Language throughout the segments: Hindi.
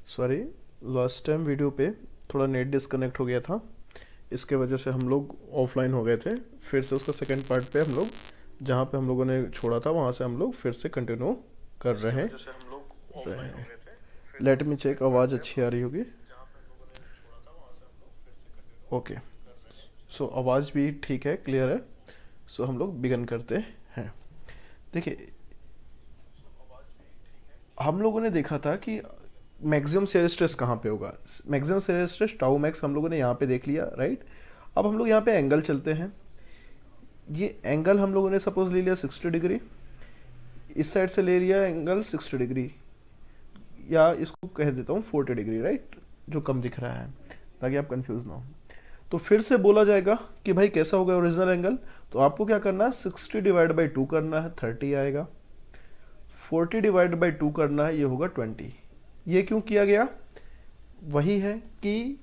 सॉरी, लास्ट टाइम वीडियो पे थोड़ा नेट डिस्कनेक्ट हो गया था, इसके वजह से हम लोग ऑफलाइन हो गए थे। फिर से उसका सेकंड पार्ट पे हम लोग जहाँ पे हम लोगों ने छोड़ा था वहाँ से हम लोग फिर से कंटिन्यू कर रहे हैं। लेट मी चेक, आवाज़ अच्छी आ रही होगी। ओके, सो आवाज़ भी ठीक है, क्लियर है। सो हम लोग बिगन करते हैं। देखिए, हम लोगों ने देखा था कि मैक्सिमम शेयर स्ट्रेस कहाँ पे होगा। Maximum shear stress tau max हम लोगों ने यहाँ पे देख लिया, राइट। अब हम लोग यहाँ पे एंगल चलते हैं। ये एंगल हम लोगों ने सपोज ले लिया 60 डिग्री, इस साइड से ले लिया एंगल 60 डिग्री, या इसको कह देता हूँ 40 डिग्री, राइट, जो कम दिख रहा है ताकि आप कंफ्यूज ना हो। तो फिर से बोला जाएगा कि भाई कैसा होगा ओरिजिनल एंगल। तो आपको क्या करना है, 60 डिवाइड बाई 2 करना है, 30 आएगा। 40 डिवाइड बाई 2 करना है, ये होगा 20। ये क्यों किया गया? वही है कि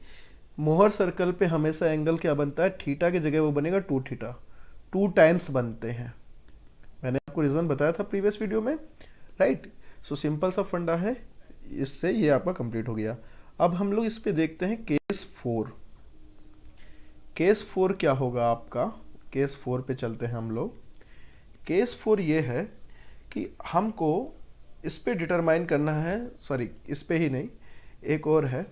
मोहर सर्कल पे हमेशा एंगल क्या बनता है, थीटा की जगह वो बनेगा 2 थीटा, 2 टाइम्स बनते हैं। मैंने आपको रीजन बताया था प्रीवियस वीडियो में, राइट। सो सिंपल सा फंडा है, इससे ये आपका कंप्लीट हो गया। अब हम लोग इस पे देखते हैं केस 4। केस 4 क्या होगा आपका? केस 4 पे चलते हैं हम लोग। केस 4 ये है कि हमको इस पे डिटरमाइन करना है, सॉरी इस पे ही नहीं, एक और है।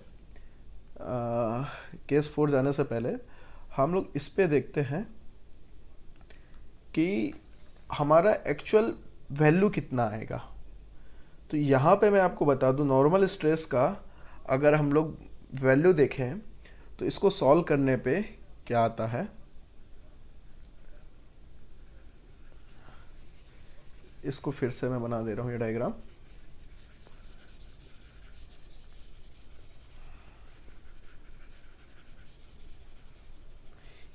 केस 4 जाने से पहले हम लोग इस पे देखते हैं कि हमारा एक्चुअल वैल्यू कितना आएगा। तो यहाँ पे मैं आपको बता दूं, नॉर्मल स्ट्रेस का अगर हम लोग वैल्यू देखें तो इसको सॉल्व करने पे क्या आता है, इसको फिर से मैं बना दे रहा हूँ ये डायग्राम।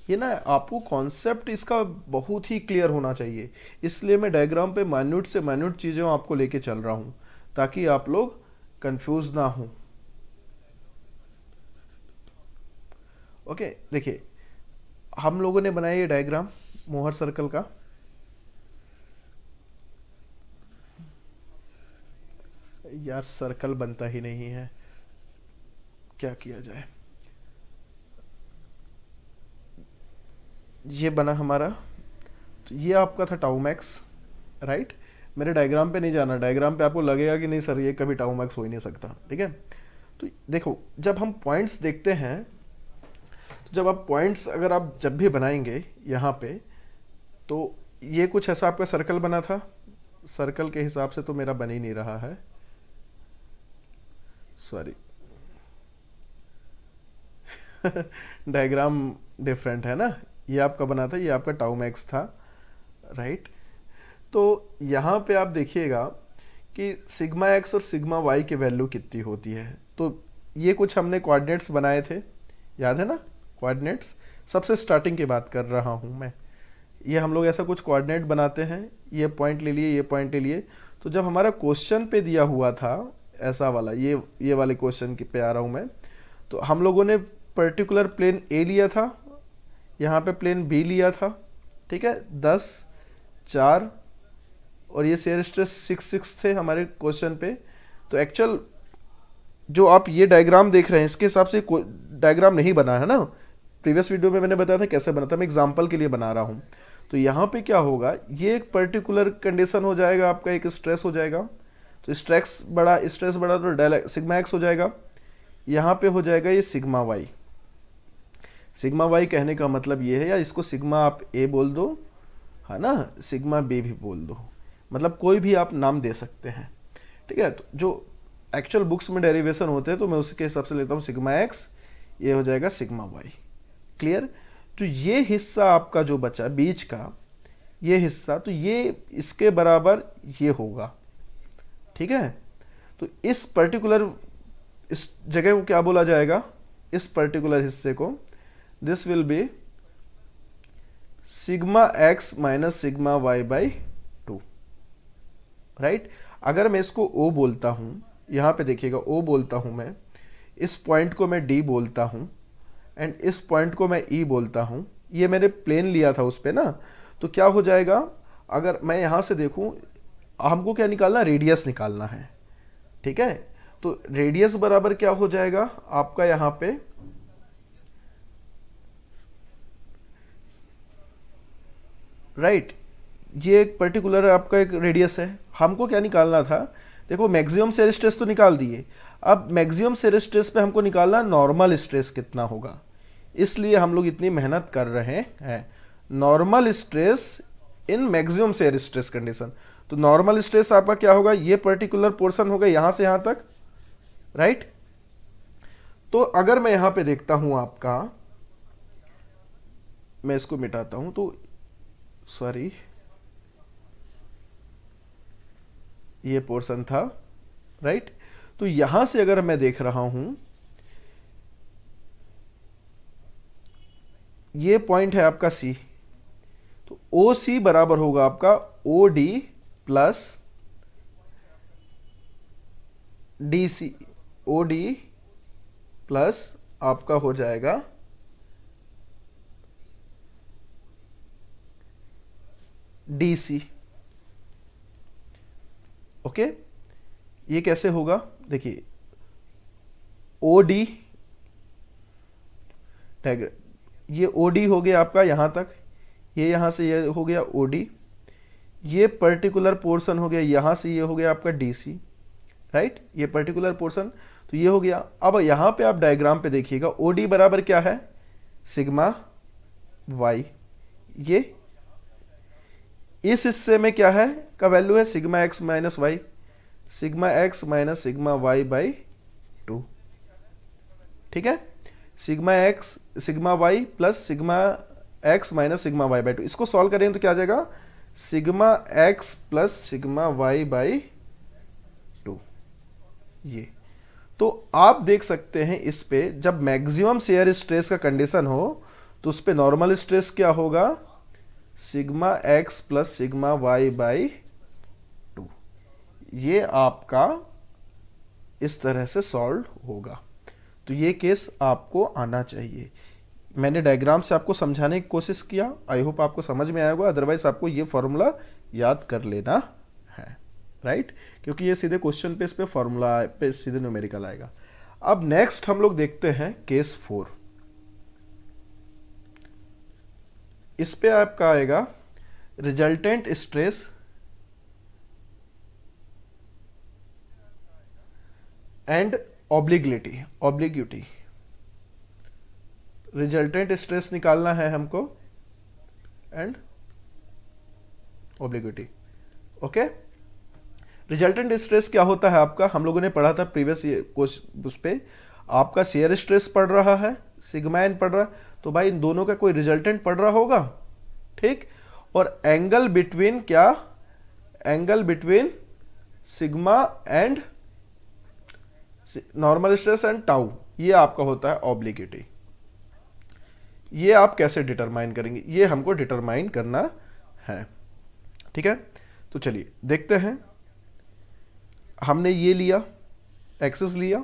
ये ना आपको कॉन्सेप्ट इसका बहुत ही क्लियर होना चाहिए, इसलिए मैं डायग्राम पे माइन्यूट से माइन्यूट चीज़ें आपको लेके चल रहा हूँ ताकि आप लोग कंफ्यूज ना हो। ओके, देखिए हम लोगों ने बनाया ये डायग्राम मोहर सर्कल का। यार सर्कल बनता ही नहीं है, क्या किया जाए। ये बना हमारा, तो ये आपका था टाउ मैक्स, राइट। मेरे डायग्राम पे नहीं जाना, डायग्राम पे आपको लगेगा कि नहीं सर ये कभी टाउ मैक्स हो ही नहीं सकता, ठीक है। तो देखो, जब हम पॉइंट्स देखते हैं, तो जब आप पॉइंट्स अगर आप जब भी बनाएंगे यहाँ पे, तो ये कुछ ऐसा आपका सर्कल बना था। सर्कल के हिसाब से तो मेरा बन ही नहीं रहा है, सॉरी डायग्राम डिफरेंट है ना। ये आपका बना था, ये आपका टाउ मैक्स था, राइट। तो यहाँ पे आप देखिएगा कि सिग्मा एक्स और सिग्मा वाई की वैल्यू कितनी होती है। तो ये कुछ हमने कोऑर्डिनेट्स बनाए थे, याद है ना, कोऑर्डिनेट्स। सबसे स्टार्टिंग की बात कर रहा हूँ मैं। ये हम लोग ऐसा कुछ कोऑर्डिनेट बनाते हैं, ये पॉइंट ले लिए, ये पॉइंट ले लिए। तो जब हमारा क्वेश्चन पे दिया हुआ था ऐसा वाला, ये वाले क्वेश्चन पे आ रहा हूँ मैं, तो हम लोगों ने पर्टिकुलर प्लेन ए लिया था, यहाँ पे प्लेन बी लिया था, ठीक है। 10, 4 और ये शेयर स्ट्रेस 6 थे हमारे क्वेश्चन पे। तो एक्चुअल जो आप ये डायग्राम देख रहे हैं इसके हिसाब से डायग्राम नहीं बना है ना। प्रीवियस वीडियो में मैंने बताया था कैसे बना था, मैं एग्जांपल के लिए बना रहा हूँ। तो यहाँ पे क्या होगा, ये एक पर्टिकुलर कंडीशन हो जाएगा आपका, एक स्ट्रेस हो जाएगा। तो स्ट्रेस बड़ा तो सिग्मा एक्स हो जाएगा। यहाँ पे हो जाएगा ये सिग्मा वाई। सिग्मा वाई कहने का मतलब ये है, या इसको सिग्मा आप ए बोल दो, है ना, सिग्मा बी भी बोल दो, मतलब कोई भी आप नाम दे सकते हैं, ठीक है। तो जो एक्चुअल बुक्स में डेरिवेशन होते हैं तो मैं उसके हिसाब से लेता हूँ सिग्मा एक्स, ये हो जाएगा सिग्मा वाई, क्लियर। तो ये हिस्सा आपका जो बचा बीच का, ये हिस्सा, तो ये इसके बराबर ये होगा, ठीक है। तो इस पर्टिकुलर इस जगह को क्या बोला जाएगा, इस पर्टिकुलर हिस्से को, this will be sigma x minus sigma y by 2, right. अगर मैं इसको ओ बोलता हूं, यहां पे देखिएगा ओ बोलता हूं मैं, इस पॉइंट को मैं डी बोलता हूं एंड इस पॉइंट को मैं ई बोलता हूं। ये मैंने प्लेन लिया था उस पे ना, तो क्या हो जाएगा, अगर मैं यहां से देखूं, हमको क्या निकालना, रेडियस निकालना है, ठीक है। तो रेडियस बराबर क्या हो जाएगा आपका यहां पे, राइट ये एक पर्टिकुलर आपका एक रेडियस है। हमको क्या निकालना था, देखो मैक्सिमम शेयर स्ट्रेस तो निकाल दिए, अब मैक्सिमम शेयर स्ट्रेस पे हमको निकालना नॉर्मल स्ट्रेस कितना होगा, इसलिए हम लोग इतनी मेहनत कर रहे हैं। Normal stress in maximum shear stress condition, तो नॉर्मल स्ट्रेस आपका क्या होगा, ये पर्टिकुलर पोर्शन होगा यहां से यहां तक, राइट। तो अगर मैं यहां पे देखता हूं आपका, मैं इसको मिटाता हूं, तो सॉरी ये पोर्शन था, राइट। तो यहां से अगर मैं देख रहा हूं, ये पॉइंट है आपका सी, तो ओ सी बराबर होगा आपका O D plus D C, O D plus आपका हो जाएगा डी सी। ओके, ये कैसे होगा, देखिए ओ डी ये ओ डी हो गया आपका यहां तक, ये यहां से ये हो गया ओ डी, ये पर्टिकुलर पोर्शन हो गया यहां से ये हो गया आपका डी सी, राइट, ये पर्टिकुलर पोर्शन, तो ये हो गया। अब यहां पे आप डायग्राम पे देखिएगा, ओ डी बराबर क्या है, सिग्मा वाई, ये इस हिस्से में क्या है का वैल्यू है sigma x minus y, sigma x minus sigma y by 2, ठीक है, sigma x sigma y plus sigma x minus sigma y by 2, इसको सॉल्व करेंगे तो क्या आ जाएगा, sigma x plus sigma y by 2, ये। तो आप देख सकते हैं इस पे जब मैक्सिमम शेयर स्ट्रेस का कंडीशन हो तो उस पे नॉर्मल स्ट्रेस क्या होगा, sigma x plus sigma y by 2, ये आपका इस तरह से सॉल्व होगा। तो ये केस आपको आना चाहिए। मैंने डायग्राम से आपको समझाने की कोशिश किया, आई होप आपको समझ में आया होगा, अदरवाइज आपको ये फॉर्मूला याद कर लेना है, राइट, क्योंकि ये सीधे क्वेश्चन पे इस पे फॉर्मूला पे सीधे न्यूमेरिकल आएगा। अब नेक्स्ट हम लोग देखते हैं केस 4, इस पे आपका आएगा resultant stress and obliquity, resultant stress निकालना है हमको and obliquity. Okay, resultant stress क्या होता है आपका, हम लोगों ने पढ़ा था प्रीवियस उस पे, आपका शेयर स्ट्रेस पढ़ रहा है, सिग्मा एन पढ़ रहा है, तो भाई इन दोनों का कोई रिजल्टेंट पढ़ रहा होगा, ठीक, और एंगल बिटवीन क्या, angle between sigma and normal stress and tau, ये आपका होता है ऑब्लिग्यूटी। ये आप कैसे डिटरमाइन करेंगे, ये हमको डिटरमाइन करना है, ठीक है। तो चलिए देखते हैं, हमने ये लिया, एक्सिस लिया,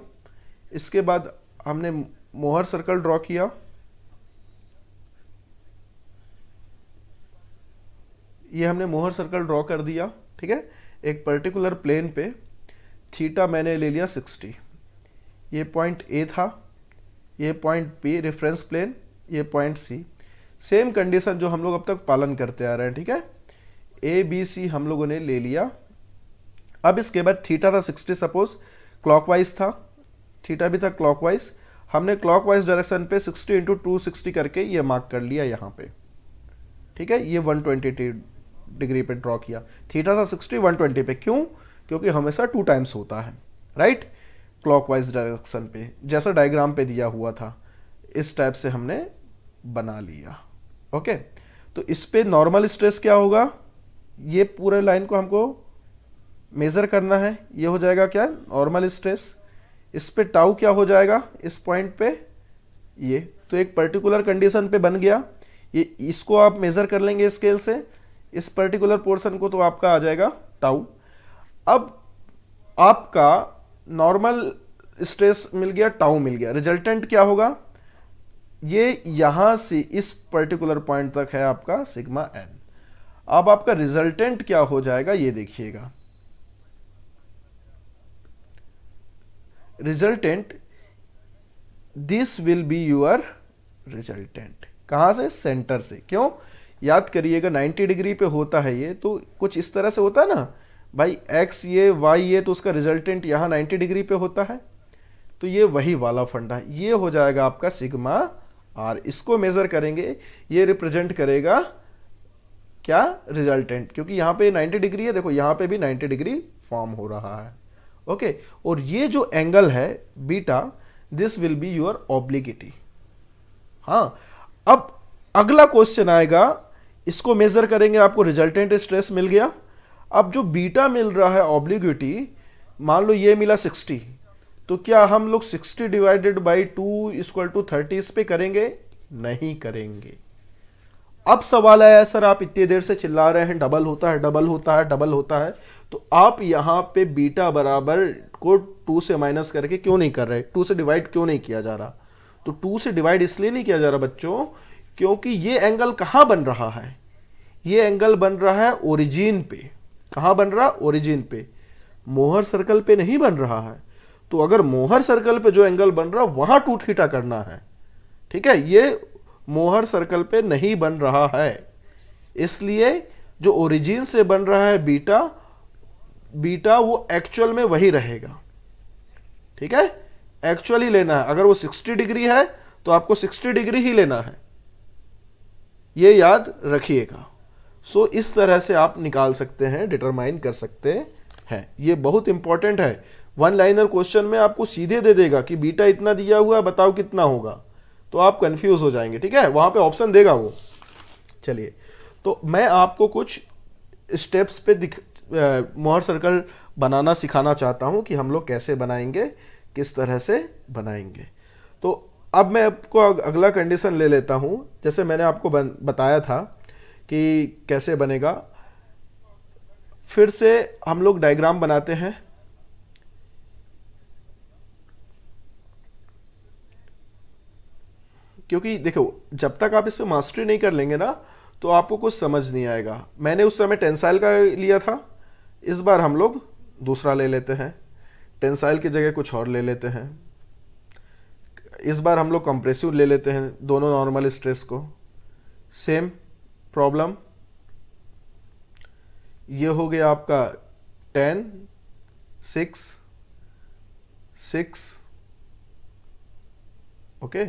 इसके बाद हमने मोहर सर्कल ड्रॉ किया, ये हमने मोहर सर्कल ड्रॉ कर दिया, ठीक है, एक पर्टिकुलर प्लेन पे, थीटा मैंने ले लिया 60, ये पॉइंट ए था, ये पॉइंट बी रेफरेंस प्लेन, ये पॉइंट सी, सेम कंडीशन जो हम लोग अब तक पालन करते आ रहे हैं, ठीक है, ए बी सी हम लोगों ने ले लिया। अब इसके बाद थीटा था 60, सपोज क्लॉकवाइज था, थीटा भी था क्लॉकवाइज, हमने क्लॉकवाइज डायरेक्शन पे 60 इंटू 260 करके ये मार्क कर लिया यहाँ पे, ठीक है, ये 120 डिग्री पे ड्रॉ किया, थीटा था 60 120 पे, क्यों, क्योंकि हमेशा 2 टाइम्स होता है, राइट, क्लॉकवाइज डायरेक्शन पे, जैसा डायग्राम पे दिया हुआ था इस टाइप से हमने बना लिया। ओके, तो इस पे नॉर्मल स्ट्रेस क्या होगा, ये पूरे लाइन को हमको मेजर करना है, ये हो जाएगा क्या, नॉर्मल स्ट्रेस, इस पे टाउ क्या हो जाएगा इस पॉइंट पे, ये तो एक पर्टिकुलर कंडीशन पे बन गया, ये इसको आप मेजर कर लेंगे स्केल से, इस पर्टिकुलर पोर्शन को, तो आपका आ जाएगा टाउ। अब आपका नॉर्मल स्ट्रेस मिल गया, टाउ मिल गया, रिजल्टेंट क्या होगा, ये यहां से इस पर्टिकुलर पॉइंट तक है आपका सिग्मा एन। अब आपका रिजल्टेंट क्या हो जाएगा ये देखिएगा, resultant, this will be your resultant. कहाँ से? सेंटर से। क्यों? याद करिएगा 90 डिग्री पे होता है ये, तो कुछ इस तरह से होता है ना भाई, x ये y ये, तो उसका रिजल्टेंट यहाँ 90 डिग्री पे होता है। तो ये वही वाला फंडा है, ये हो जाएगा आपका सिग्मा r। इसको मेजर करेंगे, ये रिप्रेजेंट करेगा क्या? रिजल्टेंट, क्योंकि यहाँ पे 90 डिग्री है, देखो यहाँ पे भी 90 डिग्री फॉर्म हो रहा है। ओके, और ये जो एंगल है beta, this will be your obliquity. हाँ, अब अगला क्वेश्चन आएगा, इसको मेजर करेंगे, आपको रिजल्टेंट स्ट्रेस मिल गया। अब जो बीटा मिल रहा है ऑब्लिगिटी, मान लो ये मिला 60, तो क्या हम लोग 60 डिवाइडेड बाई 2 इक्वल टू 30 इस पे करेंगे? नहीं करेंगे। अब सवाल आया, सर आप इतनी देर से चिल्ला रहे हैं डबल होता है, डबल होता है, डबल होता है, तो आप यहां पे बीटा बराबर को 2 से माइनस करके क्यों नहीं कर रहे? 2 से डिवाइड क्यों नहीं किया जा रहा? तो 2 से डिवाइड इसलिए नहीं किया जा रहा बच्चों, क्योंकि ये एंगल कहां बन रहा है? ये एंगल बन रहा है ओरिजिन पे। कहां बन रहा? ओरिजिन पे, मोहर सर्कल पे नहीं बन रहा है। तो अगर मोहर सर्कल पे जो एंगल बन रहा वहां 2 थीटा करना है, ठीक है, ये मोहर सर्कल पे नहीं बन रहा है, इसलिए जो ओरिजिन से बन रहा है बीटा, बीटा वो एक्चुअल में वही रहेगा। ठीक है, एक्चुअली लेना है। अगर वो 60 डिग्री है तो आपको 60 डिग्री ही लेना है, ये याद रखिएगा। सो इस तरह से आप निकाल सकते हैं, डिटरमाइन कर सकते हैं। ये बहुत इंपॉर्टेंट है। वन लाइनर क्वेश्चन में आपको सीधे दे देगा कि बीटा इतना दिया हुआ है, बताओ कितना होगा, तो आप कंफ्यूज हो जाएंगे। ठीक है, वहां पे ऑप्शन देगा वो। चलिए, तो मैं आपको कुछ स्टेप्स पे मोहर सर्कल बनाना सिखाना चाहता हूं कि हम लोग कैसे बनाएंगे, किस तरह से बनाएंगे। तो अब मैं आपको अगला कंडीशन ले लेता हूं, जैसे मैंने आपको बताया था कि कैसे बनेगा। फिर से हम लोग डायग्राम बनाते हैं। क्योंकि देखो, जब तक आप इस पे मास्टरी नहीं कर लेंगे ना, तो आपको कुछ समझ नहीं आएगा। मैंने उस समय टेंसाइल का लिया था, इस बार हम लोग दूसरा ले लेते हैं, टेंसाइल की जगह कुछ और ले लेते हैं। इस बार हम लोग कंप्रेसिव ले लेते हैं, दोनों नॉर्मल स्ट्रेस को। सेम प्रॉब्लम, ये हो गया आपका 10, 6, 6, ओके,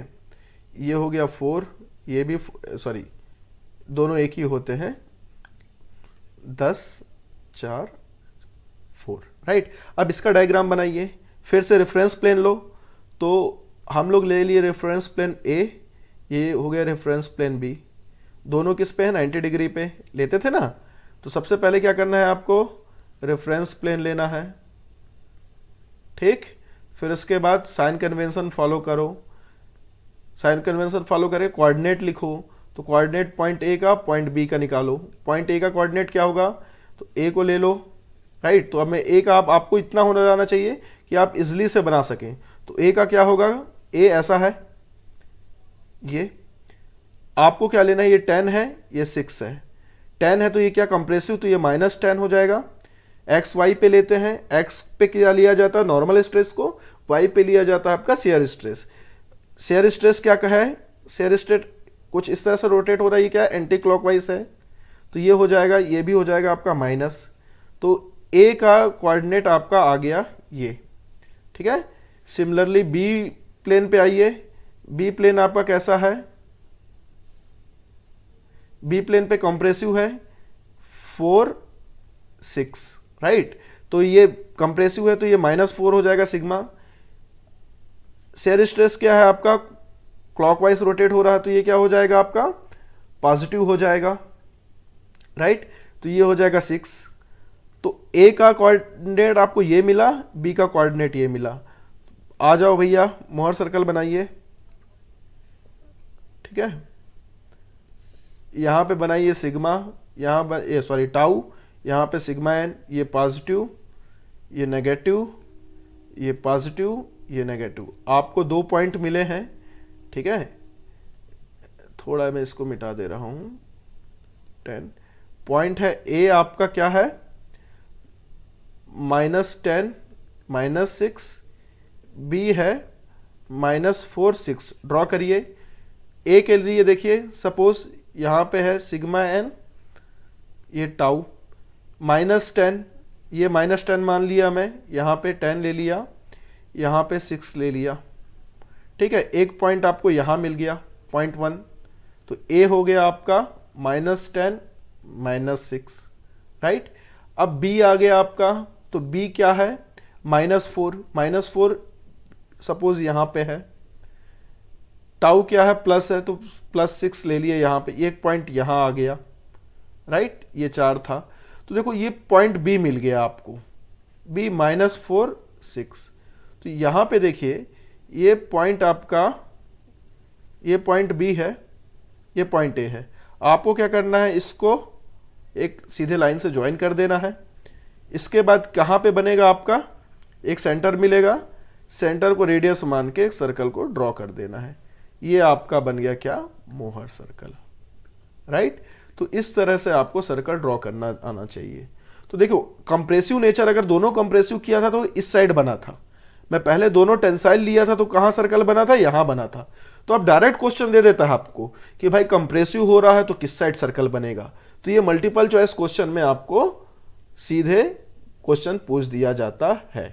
ये हो गया 4, ये भी सॉरी दोनों एक ही होते हैं, 10, 4, 4, राइट। अब इसका डायग्राम बनाइए। फिर से रेफरेंस प्लेन लो, तो हम लोग ले लिए रेफरेंस प्लेन ए, ये हो गया रेफरेंस प्लेन बी। दोनों किस पे है? 90 डिग्री पे लेते थे ना। तो सबसे पहले क्या करना है आपको? रेफरेंस प्लेन लेना है, ठीक। फिर उसके बाद साइन कन्वेंशन फॉलो करो। साइन कन्वेंशन फॉलो करके कोऑर्डिनेट लिखो। तो कोऑर्डिनेट पॉइंट ए का, पॉइंट बी का निकालो। पॉइंट ए का कोऑर्डिनेट क्या होगा? तो ए को ले लो, राइट। तो अब मैं ए का, आपको इतना होना जाना चाहिए कि आप इजिली से बना सकें। तो ए का क्या होगा? ए ऐसा है, ये आपको क्या लेना है? ये 10 है, ये 6 है। 10 है तो ये क्या कंप्रेसिव, तो ये -10 हो जाएगा। एक्स वाई पे लेते हैं, एक्स पे क्या लिया जाता है? नॉर्मल स्ट्रेस को, वाई पे लिया जाता है आपका शेयर स्ट्रेस। शेयर स्ट्रेस क्या कहा है? शेयर स्ट्रेस कुछ इस तरह से रोटेट हो रहा है, ये क्या है? एंटी क्लॉकवाइज है, तो ये हो जाएगा, ये भी हो जाएगा आपका माइनस। तो ए का कोऑर्डिनेट आपका आ गया ये, ठीक है। सिमिलरली बी प्लेन पे आइए। बी प्लेन आपका कैसा है? बी प्लेन पे कंप्रेसिव है 4, 6, राइट। तो ये कंप्रेसिव है तो ये -4 हो जाएगा सिग्मा। शेयर स्ट्रेस क्या है आपका? क्लॉकवाइज रोटेट हो रहा है, तो ये क्या हो जाएगा आपका? पॉजिटिव हो जाएगा, राइट। तो ये हो जाएगा 6। तो ए का कोऑर्डिनेट आपको ये मिला, बी का कोऑर्डिनेट ये मिला। आ जाओ भैया, मोहर सर्कल बनाइए, ठीक है। यहां पे बनाइए सिग्मा, यहां पर सॉरी टाउ, यहां पे सिग्मा एन, ये पॉजिटिव, ये नेगेटिव, ये पॉजिटिव, ये नेगेटिव। आपको 2 पॉइंट मिले हैं, ठीक है। थोड़ा मैं इसको मिटा दे रहा हूं। 10 पॉइंट है। ए आपका क्या है? -10, -6, बी है -4 6, ड्रॉ करिए। ए के लिए देखिए सपोज यहाँ पे है सिग्मा एन, ये टाउ, -10, ये -10 मान लिया मैं, यहाँ पे 10 ले लिया, यहाँ पे 6 ले लिया, ठीक है। एक पॉइंट आपको यहाँ मिल गया 0.1, तो ए हो गया आपका -10 -6, राइट। अब बी आ गया आपका, तो बी क्या है -4 सपोज यहाँ पे है, टाउ क्या है प्लस है, तो +6 ले लिए यहाँ पे, एक पॉइंट यहाँ आ गया, राइट। ये 4 था, तो देखो ये पॉइंट बी मिल गया आपको, बी -4 6। तो यहाँ पे देखिए ये पॉइंट आपका, ये पॉइंट बी है, ये पॉइंट ए है। आपको क्या करना है, इसको एक सीधे लाइन से ज्वाइन कर देना है। इसके बाद कहाँ पे बनेगा आपका, एक सेंटर मिलेगा, सेंटर को रेडियस मान के एक सर्कल को ड्रॉ कर देना है। ये आपका बन गया क्या, मोहर सर्कल, राइट। तो इस तरह से आपको सर्कल ड्रॉ करना आना चाहिए। तो देखो कंप्रेसिव नेचर, अगर दोनों कंप्रेसिव किया था तो इस साइड बना था, मैं पहले दोनों टेंसाइल लिया था तो कहाँ सर्कल बना था, यहां बना था। तो अब डायरेक्ट क्वेश्चन दे देता है आपको कि भाई कंप्रेसिव हो रहा है तो किस साइड सर्कल बनेगा। तो ये मल्टीपल चॉइस क्वेश्चन में आपको सीधे क्वेश्चन पूछ दिया जाता है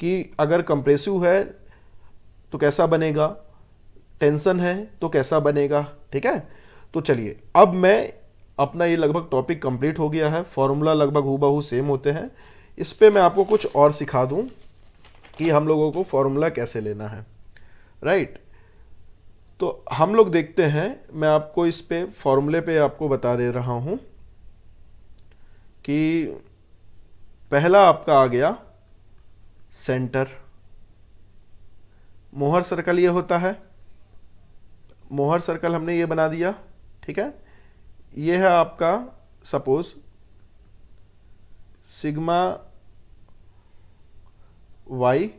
कि अगर कंप्रेसिव है तो कैसा बनेगा, टेंशन है तो कैसा बनेगा, ठीक है। तो चलिए अब मैं अपना ये लगभग टॉपिक कंप्लीट हो गया है, फॉर्मूला लगभग हूबहू सेम होते हैं। इस पे मैं आपको कुछ और सिखा दूं कि हम लोगों को फॉर्मूला कैसे लेना है, राइट। तो हम लोग देखते हैं, मैं आपको इस पे फॉर्मूले पे आपको बता दे रहा हूं कि पहला आपका आ गया सेंटर, मोहर सर्कल ये होता है, मोहर सर्कल हमने ये बना दिया, ठीक है। ये है आपका सपोज सिग्मा वाई,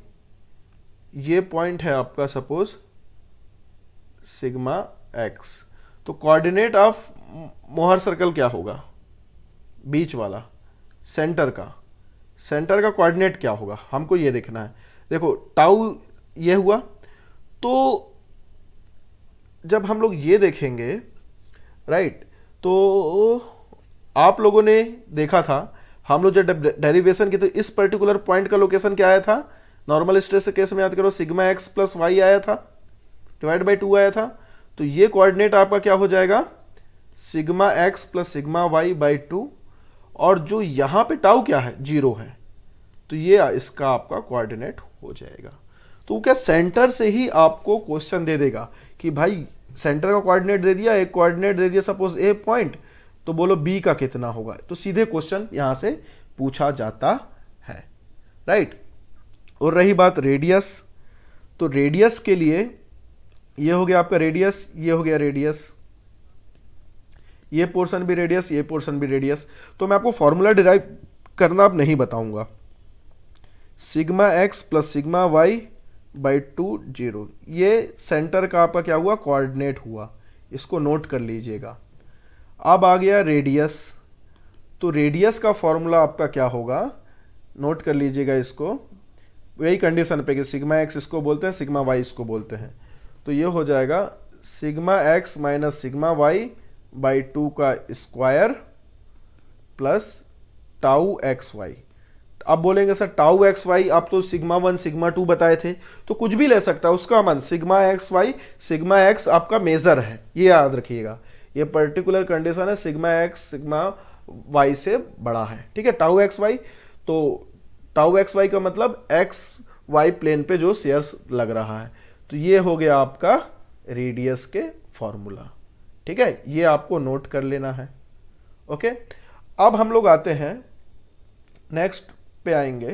ये पॉइंट है आपका सपोज सिग्मा एक्स। तो कोऑर्डिनेट ऑफ मोहर सर्कल क्या होगा, बीच वाला सेंटर का कोऑर्डिनेट क्या होगा, हमको ये देखना है। देखो टाउ ये हुआ, तो जब हम लोग ये देखेंगे, राइट, तो आप लोगों ने देखा था हम लोग जब डेरिवेशन की, तो इस पर्टिकुलर पॉइंट का लोकेशन क्या आया था, नॉर्मल स्ट्रेस केस में याद करो सिग्मा एक्स प्लस वाई आया था, डिवाइड बाई 2 आया था। तो ये कोऑर्डिनेट आपका क्या हो जाएगा, sigma x plus sigma y by 2, और जो यहां पे टाउ क्या है 0 है, तो ये इसका आपका कोऑर्डिनेट हो जाएगा। तो क्या सेंटर से ही आपको क्वेश्चन दे देगा कि भाई सेंटर का कोऑर्डिनेट दे दिया, एक कोऑर्डिनेट दे दिया सपोज ए पॉइंट, तो बोलो बी का कितना होगा, तो सीधे क्वेश्चन यहां से पूछा जाता है, राइट। और रही बात रेडियस, तो रेडियस के लिए ये हो गया आपका रेडियस, ये हो गया रेडियस, ये पोर्शन भी रेडियस, ये पोर्शन भी रेडियस। तो मैं आपको फॉर्मूला डिराइव करना अब नहीं बताऊंगा। Sigma x plus sigma y by 2 0, ये सेंटर का आपका क्या हुआ, कोऑर्डिनेट हुआ, इसको नोट कर लीजिएगा। अब आ गया रेडियस, तो रेडियस का फॉर्मूला आपका क्या होगा, नोट कर लीजिएगा इसको, वही कंडीशन पे कि सिग्मा एक्स इसको बोलते हैं, सिग्मा वाई इसको बोलते हैं। तो ये हो जाएगा sigma x minus sigma y by 2 का square plus tau x y. आप बोलेंगे सर टाउ एक्स वाई आप तो सिग्मा 1 सिग्मा 2 बताए थे, तो कुछ भी ले सकता है उसका मान, sigma x y, sigma x आपका मेजर है, ये याद रखिएगा, ये पर्टिकुलर कंडीशन है, सिग्मा एक्स सिग्मा वाई से बड़ा है, ठीक है। टाउ एक्स वाई, तो टाउ एक्स वाई का मतलब एक्स वाई प्लेन पे जो शेयर्स लग रहा है, तो ये हो गया आपका रेडियस के फॉर्मूला, ठीक है। ये आपको नोट कर लेना है, ओके। अब हम लोग आते हैं नेक्स्ट पे आएंगे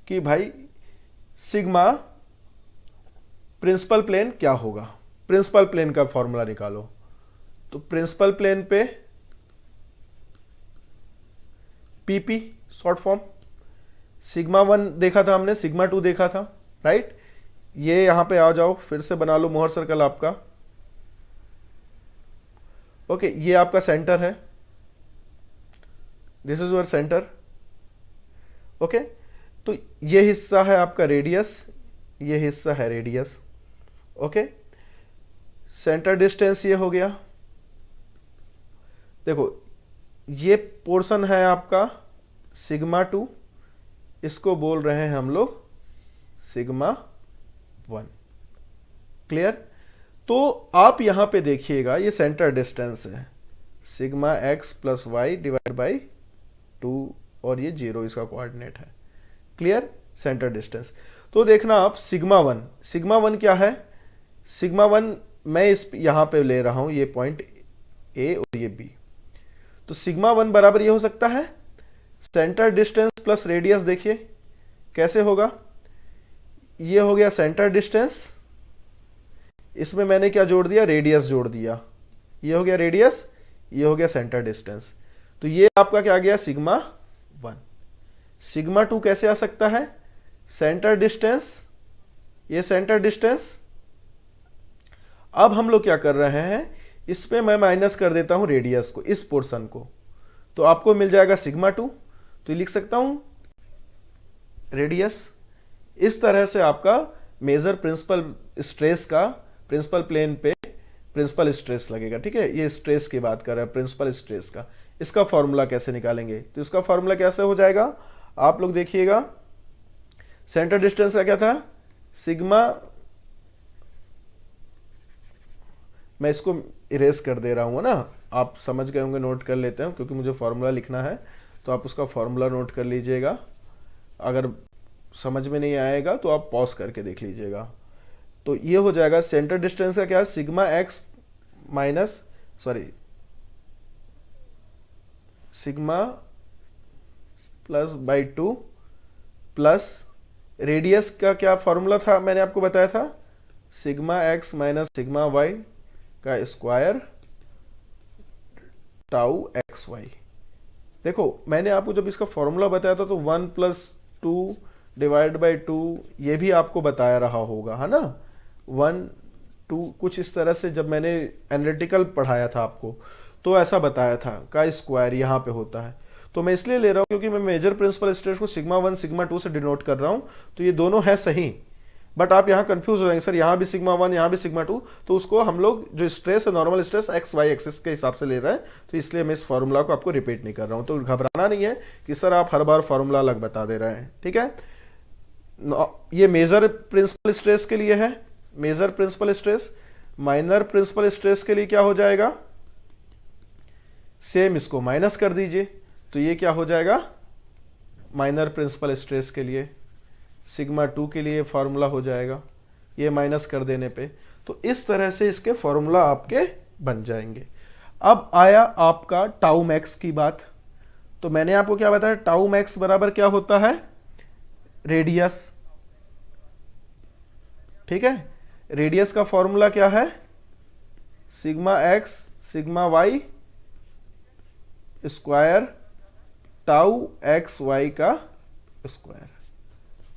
कि भाई सिग्मा प्रिंसिपल प्लेन क्या होगा, प्रिंसिपल प्लेन का फॉर्मूला निकालो। तो प्रिंसिपल प्लेन पे पीपी शॉर्ट फॉर्म, सिग्मा 1 देखा था हमने, सिग्मा 2 देखा था, राइट। ये यहां पे आ जाओ, फिर से बना लो मोहर सर्कल आपका, ओके। ये आपका सेंटर है, this is your centre, okay. तो ये हिस्सा है आपका रेडियस, ये हिस्सा है रेडियस। ओके, सेंटर डिस्टेंस ये हो गया। देखो ये पोर्शन है आपका सिग्मा 2, इसको बोल रहे हैं हम लोग सिग्मा 1। क्लियर? तो आप यहां पे देखिएगा ये सेंटर डिस्टेंस है sigma x plus y divide by 2 और ये 0 इसका कोऑर्डिनेट है। क्लियर? Centre distance. तो देखना आप सिग्मा वन क्या है? सिग्मा 1 मैं इस यहां पे ले रहा हूं, ये पॉइंट ए और ये बी। तो सिग्मा 1 बराबर ये हो सकता है सेंटर डिस्टेंस प्लस रेडियस। देखिए कैसे होगा, ये हो गया सेंटर डिस्टेंस, इसमें मैंने क्या जोड़ दिया, रेडियस जोड़ दिया। ये हो गया रेडियस, ये हो गया सेंटर डिस्टेंस। तो ये आपका क्या आ गया सिग्मा 1। सिग्मा 2 कैसे आ सकता है? सेंटर डिस्टेंस, ये सेंटर डिस्टेंस। अब हम लोग क्या कर रहे हैं, इसमें मैं माइनस कर देता हूं रेडियस को, इस पोर्शन को, तो आपको मिल जाएगा सिग्मा 2। तो लिख सकता हूं रेडियस। इस तरह से आपका मेजर प्रिंसिपल स्ट्रेस का प्रिंसिपल प्लेन पे प्रिंसिपल स्ट्रेस लगेगा। ठीक है, ये स्ट्रेस की बात कर रहे हैं, प्रिंसिपल स्ट्रेस का। इसका फॉर्मूला कैसे निकालेंगे? तो इसका फॉर्मूला कैसे हो जाएगा, आप लोग देखिएगा। सेंटर डिस्टेंस का क्या था, सिग्मा, मैं इसको इरेज कर दे रहा हूं ना, आप समझ गए होंगे, नोट कर लेते हैं क्योंकि मुझे फॉर्मूला लिखना है, तो आप उसका फॉर्मूला नोट कर लीजिएगा। अगर समझ में नहीं आएगा तो आप पॉज करके देख लीजिएगा। तो ये हो जाएगा सेंटर डिस्टेंस का क्या, sigma x minus sigma plus by 2 plus radius का क्या फॉर्मूला था, मैंने आपको बताया था sigma x minus sigma y का स्क्वायर टाउ एक्स वाई। देखो मैंने आपको जब इसका फॉर्मूला बताया था तो 1 + 2 डिवाइड बाई 2 ये भी आपको बताया रहा होगा, है ना। 1 2 कुछ इस तरह से जब मैंने एनालिटिकल पढ़ाया था आपको तो ऐसा बताया था का स्क्वायर यहाँ पे होता है। तो मैं इसलिए ले रहा हूँ क्योंकि मैं मेजर प्रिंसिपल स्ट्रेस को सिग्मा 1 सिग्मा 2 से डिनोट कर रहा हूँ, तो ये दोनों है सही। बट आप यहाँ कंफ्यूज हो जाएंगे, सर यहाँ भी सिग्मा 1 यहाँ भी सिग्मा 2, तो उसको हम लोग जो स्ट्रेस है normal stress x y axis के हिसाब से ले रहे हैं, तो इसलिए मैं इस फॉर्मूला को आपको रिपीट नहीं कर रहा हूँ। तो घबराना नहीं है कि सर आप हर बार फॉर्मूला अलग बता दे रहे हैं। ठीक है, ये मेजर प्रिंसिपल स्ट्रेस के लिए है, major principal stress. Minor principal stress के लिए क्या हो जाएगा, सेम इसको माइनस कर दीजिए, तो ये क्या हो जाएगा माइनर प्रिंसिपल स्ट्रेस के लिए सिग्मा 2 के लिए फॉर्मूला हो जाएगा ये माइनस कर देने पे। तो इस तरह से इसके फॉर्मूला आपके बन जाएंगे। अब आया आपका टाउ मैक्स की बात। तो मैंने आपको क्या बताया, टाउ मैक्स बराबर क्या होता है, रेडियस। ठीक है, रेडियस का फॉर्मूला क्या है, sigma x sigma y square tau x y का स्क्वायर।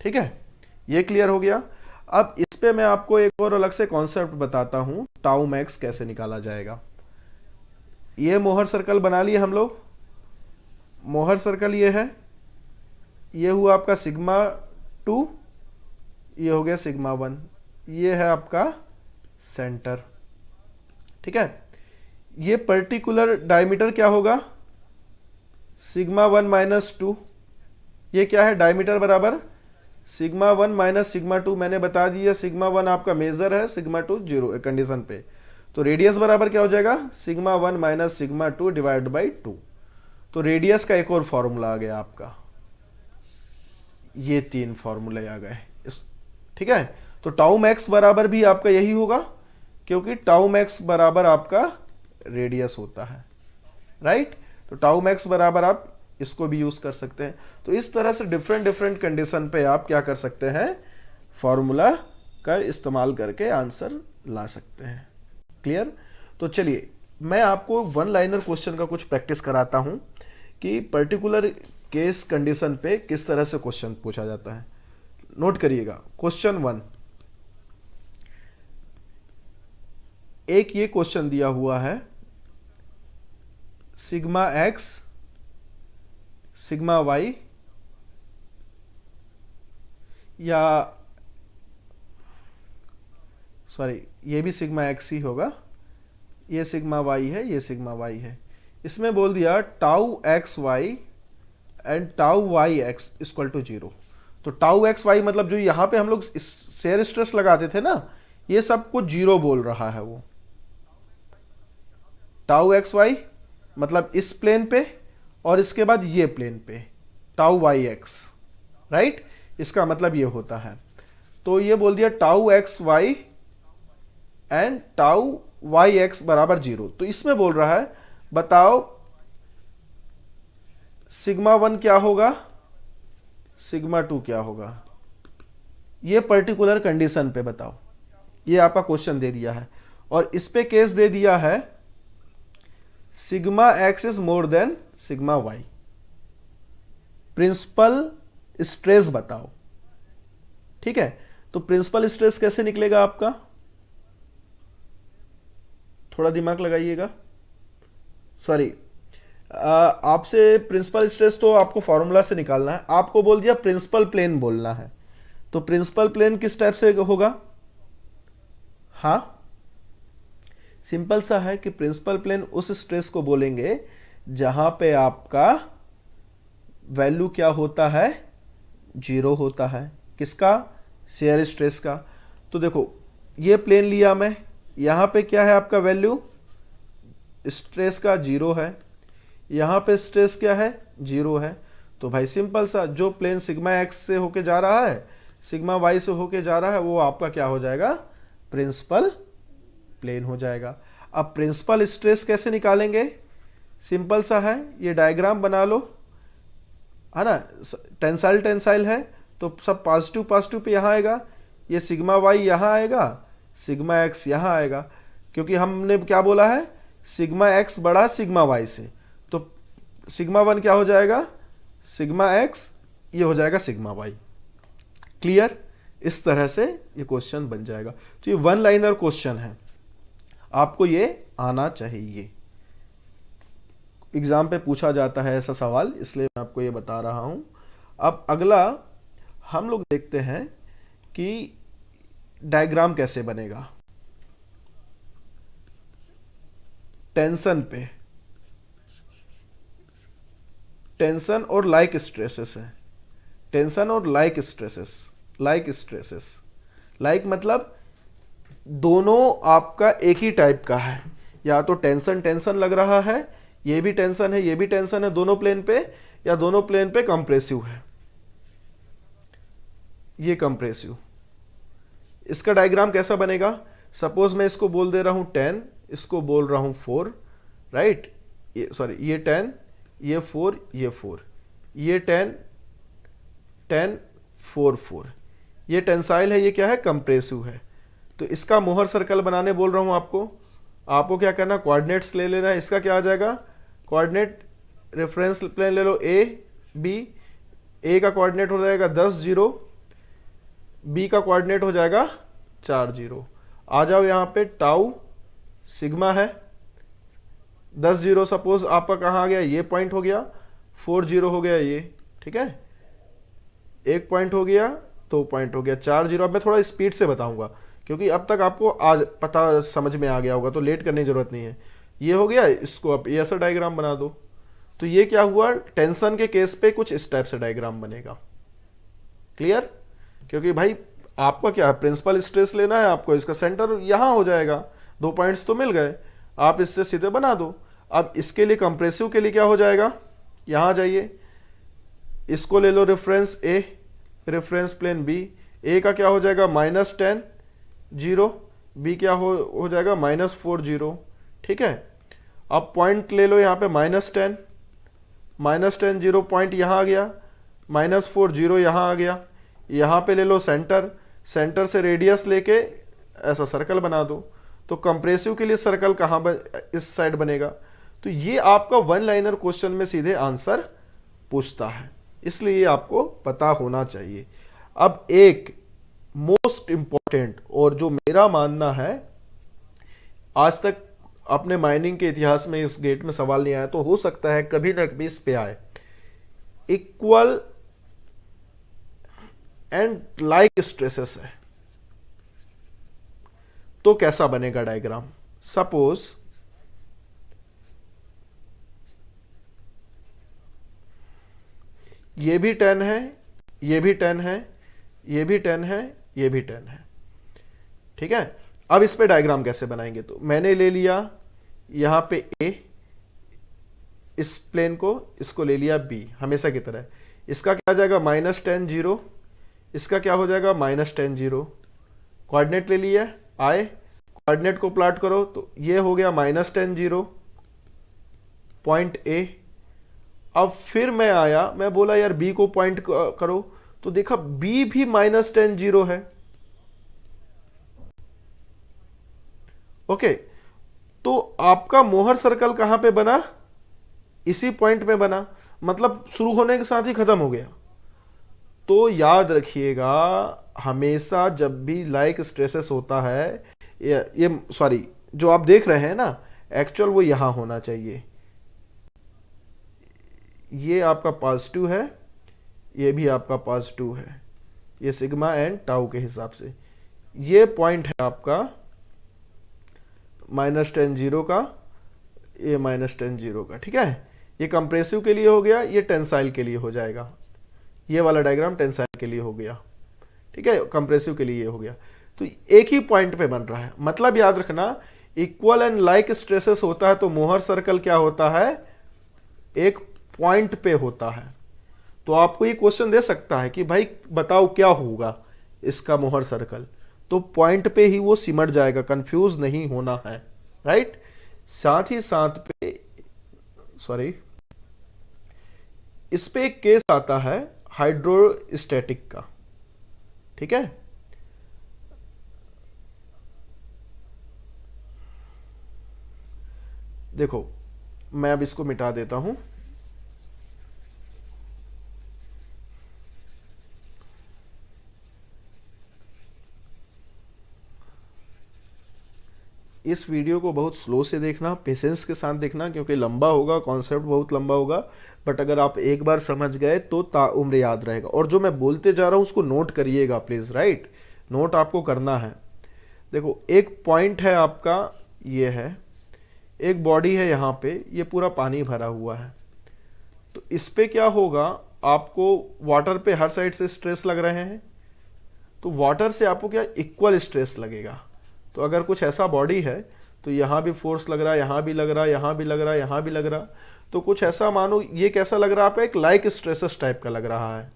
ठीक है, ये क्लियर हो गया। अब इस पे मैं आपको एक और अलग से कॉन्सेप्ट बताता हूं, टाउ मैक्स कैसे निकाला जाएगा। ये मोहर सर्कल बना लिए हम लोग, मोहर सर्कल ये है, ये हुआ आपका सिग्मा 2, ये हो गया सिग्मा 1, ये है आपका सेंटर। ठीक है, ये पर्टिकुलर डायमीटर क्या होगा, सिग्मा 1 माइनस 2, ये क्या है डायमीटर बराबर सिग्मा 1 माइनस सिग्मा 2। मैंने बता दिया सिग्मा 1 आपका मेजर है, सिग्मा 2 जीरो कंडीशन पे। तो रेडियस बराबर क्या हो जाएगा, sigma 1 minus sigma 2 divide by 2। तो रेडियस का एक और फॉर्मूला आ गया आपका, ये 3 फॉर्मूले आ गए। ठीक है, तो टाउ मैक्स बराबर भी आपका यही होगा क्योंकि टाउ मैक्स बराबर आपका रेडियस होता है, राइट। तो टाउ मैक्स बराबर आप इसको भी यूज कर सकते हैं। तो इस तरह से डिफरेंट कंडीशन पे आप क्या कर सकते हैं, फॉर्मूला का इस्तेमाल करके आंसर ला सकते हैं। क्लियर। तो चलिए मैं आपको वन लाइनर क्वेश्चन का कुछ प्रैक्टिस कराता हूं कि पर्टिकुलर केस कंडीशन पे किस तरह से क्वेश्चन पूछा जाता है। नोट करिएगा क्वेश्चन 1, एक ये क्वेश्चन दिया हुआ है, सिग्मा एक्स सिग्मा वाई या सॉरी, ये भी सिग्मा एक्स ही होगा, ये सिग्मा वाई है, ये सिग्मा वाई है। इसमें बोल दिया tau x y and tau y x equal to 0। तो टाउ एक्स वाई मतलब जो यहाँ पे हम लोग शेयर स्ट्रेस लगाते थे ना, ये सब कुछ 0 बोल रहा है वो। टाउ एक्स वाई मतलब इस प्लेन पे, और इसके बाद ये प्लेन पे टाउ वाई एक्स, राइट, इसका मतलब ये होता है। तो ये बोल दिया tau x y and tau y x बराबर 0। तो इसमें बोल रहा है बताओ सिग्मा 1 क्या होगा, सिग्मा 2 क्या होगा, ये पर्टिकुलर कंडीशन पे बताओ। ये आपका क्वेश्चन दे दिया है और इस पे केस दे दिया है sigma x is more than sigma y. Principal stress बताओ, ठीक है। तो प्रिंसिपल स्ट्रेस कैसे निकलेगा आपका, थोड़ा दिमाग लगाइएगा। सॉरी, आपसे प्रिंसिपल स्ट्रेस तो आपको फॉर्मूला से निकालना है, आपको बोल दिया प्रिंसिपल प्लेन बोलना है। तो प्रिंसिपल प्लेन किस टाइप से होगा, हाँ सिंपल सा है कि प्रिंसिपल प्लेन उस स्ट्रेस को बोलेंगे जहां पे आपका वैल्यू क्या होता है, 0 होता है। किसका, शेयर स्ट्रेस का। तो देखो ये प्लेन लिया मैं, यहां पे क्या है आपका वैल्यू स्ट्रेस का 0 है, यहां पे स्ट्रेस क्या है 0 है। तो भाई सिंपल सा, जो प्लेन सिग्मा एक्स से होके जा रहा है, सिग्मा वाई से होके जा रहा है, वो आपका क्या हो जाएगा, प्रिंसिपल प्लेन हो जाएगा। अब प्रिंसिपल स्ट्रेस कैसे निकालेंगे, सिंपल सा है, ये डायग्राम बना लो, है ना। टेंसाइल टेंसाइल है तो सब पॉजिटिव पॉजिटिव पे यहाँ आएगा, ये सिग्मा वाई यहाँ आएगा, सिग्मा एक्स यहाँ आएगा, क्योंकि हमने क्या बोला है सिग्मा एक्स बड़ा सिग्मा वाई से। तो सिग्मा 1 क्या हो जाएगा, सिग्मा एक्स, ये हो जाएगा सिग्मा वाई। क्लियर, इस तरह से ये क्वेश्चन बन जाएगा। तो ये 1 लाइनर क्वेश्चन है, आपको ये आना चाहिए, एग्जाम पे पूछा जाता है ऐसा सवाल, इसलिए मैं आपको ये बता रहा हूं। अब अगला हम लोग देखते हैं कि डायग्राम कैसे बनेगा टेंशन पे। टेंशन और लाइक स्ट्रेसेस है, टेंशन और like stresses, like stresses, like मतलब दोनों आपका एक ही टाइप का है, या तो टेंशन टेंशन लग रहा है, ये भी टेंशन है, ये भी टेंशन है दोनों प्लेन पे, या दोनों प्लेन पे कंप्रेसिव है, ये कंप्रेसिव। इसका डायग्राम कैसा बनेगा, सपोज मैं इसको बोल दे रहा हूं 10, इसको बोल रहा हूं 4, राइट, ये सॉरी ये 10, ये 4, ये 4, ये 10 10 4 4, ये टेंसाइल है, ये क्या है कंप्रेसिव है। तो इसका मोहर सर्कल बनाने बोल रहा हूं आपको, आपको क्या करना, कोऑर्डिनेट्स ले लेना है। इसका क्या आ जाएगा, कोऑर्डिनेट रेफरेंस प्लेन ले लो ए बी, ए का कोऑर्डिनेट हो जाएगा 10 0, बी का कोऑर्डिनेट हो जाएगा 4 0। आ जाओ यहाँ पे टाउ सिग्मा है 10 0, सपोज आपका कहाँ आ गया, ये पॉइंट हो गया, 4 0 हो गया ये, ठीक है, एक पॉइंट हो गया, 2 पॉइंट हो गया, 4 0। अब मैं थोड़ा स्पीड से बताऊंगा क्योंकि अब तक आपको आज पता समझ में आ गया होगा, तो लेट करने की जरूरत नहीं है। ये हो गया, इसको आप ये ऐसा डायग्राम बना दो। तो ये क्या हुआ, टेंशन के केस पे कुछ इस टाइप से डायग्राम बनेगा। क्लियर, क्योंकि भाई आपका क्या है, प्रिंसिपल स्ट्रेस लेना है आपको, इसका सेंटर यहां हो जाएगा, 2 पॉइंट्स तो मिल गए, आप इससे सीधे बना दो। अब इसके लिए कंप्रेसिव के लिए क्या हो जाएगा, यहां जाइए, इसको ले लो रेफरेंस ए, रेफरेंस प्लेन बी, ए का क्या हो जाएगा -10 0, बी क्या हो जाएगा -4 0, ठीक है। अब पॉइंट ले लो यहाँ पे -10 0 पॉइंट यहाँ आ गया, -4 0 यहाँ आ गया, यहाँ पे ले लो सेंटर, सेंटर से रेडियस लेके ऐसा सर्कल बना दो। तो कंप्रेसिव के लिए सर्कल कहाँ इस साइड बनेगा। तो ये आपका 1 लाइनर क्वेश्चन में सीधे आंसर पूछता है, इसलिए ये आपको पता होना चाहिए। अब एक मोस्ट इंपॉर्टेंट, और जो मेरा मानना है आज तक अपने माइनिंग के इतिहास में इस गेट में सवाल नहीं आया, तो हो सकता है कभी ना कभी इस पे आए, इक्वल एंड लाइक स्ट्रेसेस है। तो कैसा बनेगा डायग्राम? सपोज ये भी 10 है, ये भी 10 है, ये भी 10 है, ये भी 10 है। ठीक है, अब इस पे डायग्राम कैसे बनाएंगे? तो मैंने ले लिया यहां पे A, इस प्लेन को, इसको ले लिया B हमेशा की तरह। इसका क्या आ जाएगा? -10 0, इसका क्या हो जाएगा? -10 0। कोऑर्डिनेट ले लिया I, कोऑर्डिनेट को प्लॉट करो तो ये हो गया -10 0 पॉइंट A। अब फिर मैं आया, मैं बोला यार B को पॉइंट करो, तो देखा B भी -10 0 है। ओके, तो आपका मोहर सर्कल कहां पे बना? इसी पॉइंट में बना, मतलब शुरू होने के साथ ही खत्म हो गया। तो याद रखिएगा, हमेशा जब भी लाइक स्ट्रेसेस होता है, ये सॉरी, जो आप देख रहे हैं ना, एक्चुअल वो यहां होना चाहिए। ये आपका पॉजिटिव है, ये भी आपका पॉजिटिव है, ये सिग्मा एंड टाउ के हिसाब से। ये पॉइंट है आपका -10 0 का, ये -10 0 का। ठीक है, ये कंप्रेसिव के लिए हो गया, ये टेंसाइल के लिए हो जाएगा। ये वाला डायग्राम टेंसाइल के लिए हो गया। ठीक है, कंप्रेसिव के लिए ये हो गया। तो एक ही पॉइंट पे बन रहा है, मतलब याद रखना, इक्वल एंड लाइक स्ट्रेसेस होता है तो मोहर सर्कल क्या होता है? एक पॉइंट पे होता है। तो आपको ये क्वेश्चन दे सकता है कि भाई बताओ क्या होगा इसका मोहर सर्कल, तो पॉइंट पे ही वो सिमट जाएगा, कंफ्यूज नहीं होना है। राइट, साथ ही साथ पे सॉरी, इस पे एक केस आता है हाइड्रोस्टैटिक का। ठीक है, देखो मैं अब इसको मिटा देता हूं। इस वीडियो को बहुत स्लो से देखना, पेशेंस के साथ देखना, क्योंकि लंबा होगा, कॉन्सेप्ट बहुत लंबा होगा, बट अगर आप एक बार समझ गए तो ताउम्र याद रहेगा। और जो मैं बोलते जा रहा हूं उसको नोट करिएगा प्लीज। राइट, नोट आपको करना है। देखो, एक पॉइंट है आपका, ये है, एक बॉडी है यहाँ पे, ये पूरा पानी भरा हुआ है। तो इस पे क्या होगा? आपको वाटर पे हर साइड से स्ट्रेस लग रहे हैं, तो वाटर से आपको क्या इक्वल स्ट्रेस लगेगा। तो अगर कुछ ऐसा बॉडी है तो यहाँ भी फोर्स लग रहा है, यहाँ भी लग रहा है, यहाँ भी लग रहा है, यहाँ भी लग रहा, तो कुछ ऐसा मानो, ये कैसा लग रहा है? आप एक लाइक स्ट्रेसेस टाइप का लग रहा है।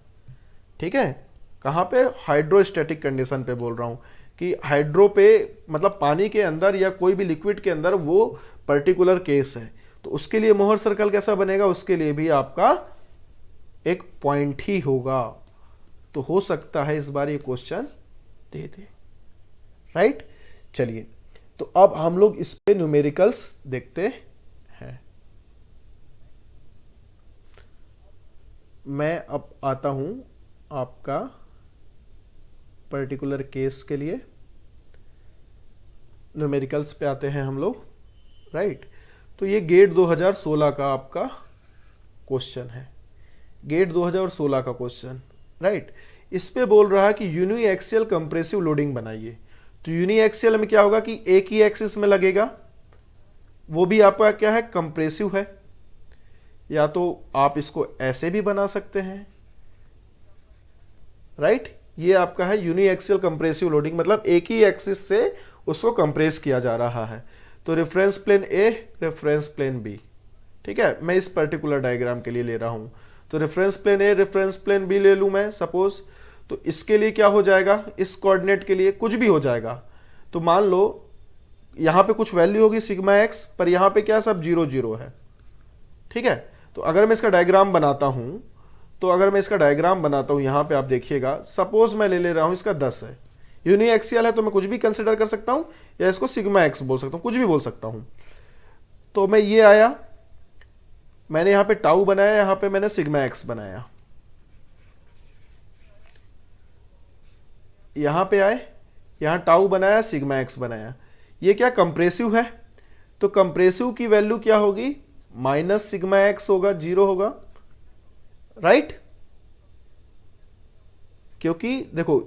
ठीक है, कहाँ पे? हाइड्रोस्टैटिक कंडीशन पे बोल रहा हूँ कि हाइड्रो पे मतलब पानी के अंदर या कोई भी लिक्विड के अंदर वो पर्टिकुलर केस है। तो उसके लिए मोहर सर्कल कैसा बनेगा? उसके लिए भी आपका एक पॉइंट ही होगा। तो हो सकता है इस बार ये क्वेश्चन दे दे। राइट, चलिए, तो अब हम लोग इस पे न्यूमेरिकल्स देखते हैं। मैं अब आता हूं आपका पर्टिकुलर केस के लिए, न्यूमेरिकल्स पे आते हैं हम लोग। राइट, तो ये गेट 2016 का आपका क्वेश्चन है, गेट 2016 का क्वेश्चन। राइट, इस पे बोल रहा है कि यूनि एक्सियल कंप्रेसिव लोडिंग बनाइए। तो यूनि एक्सियल में क्या होगा कि एक ही एक्सिस में लगेगा, वो भी आपका क्या है? कंप्रेसिव है। या तो आप इसको ऐसे भी बना सकते हैं। राइट, ये आपका है यूनि एक्सियल कंप्रेसिव लोडिंग, मतलब एक ही एक्सिस से उसको कंप्रेस किया जा रहा है। तो रेफरेंस प्लेन ए, रेफरेंस प्लेन बी। ठीक है, मैं इस पर्टिकुलर डायग्राम के लिए ले रहा हूं। तो रेफरेंस प्लेन ए, रेफरेंस प्लेन बी ले लूं मैं सपोज। तो इसके लिए क्या हो जाएगा? इस कोऑर्डिनेट के लिए कुछ भी हो जाएगा। तो मान लो यहां पे कुछ वैल्यू होगी सिग्मा एक्स, पर यहां पे क्या सब 0 0 है। ठीक है, तो अगर मैं इसका डायग्राम बनाता हूं, तो अगर मैं इसका डायग्राम बनाता हूं, यहां पे आप देखिएगा, सपोज मैं ले रहा हूं इसका 10 है, यूनि एक्सियल है, तो मैं कुछ भी कंसिडर कर सकता हूं, या इसको सिग्मा एक्स बोल सकता हूं, कुछ भी बोल सकता हूं। तो मैं ये आया, मैंने यहां पे टाउ बनाया, यहां पे मैंने सिग्मा एक्स बनाया, यहां पे आए, यहां टाउ बनाया, सिग्मा एक्स बनाया। ये क्या कंप्रेसिव है? तो कंप्रेसिव की वैल्यू क्या होगी? माइनस सिग्मा एक्स होगा, 0 होगा। राइट, क्योंकि देखो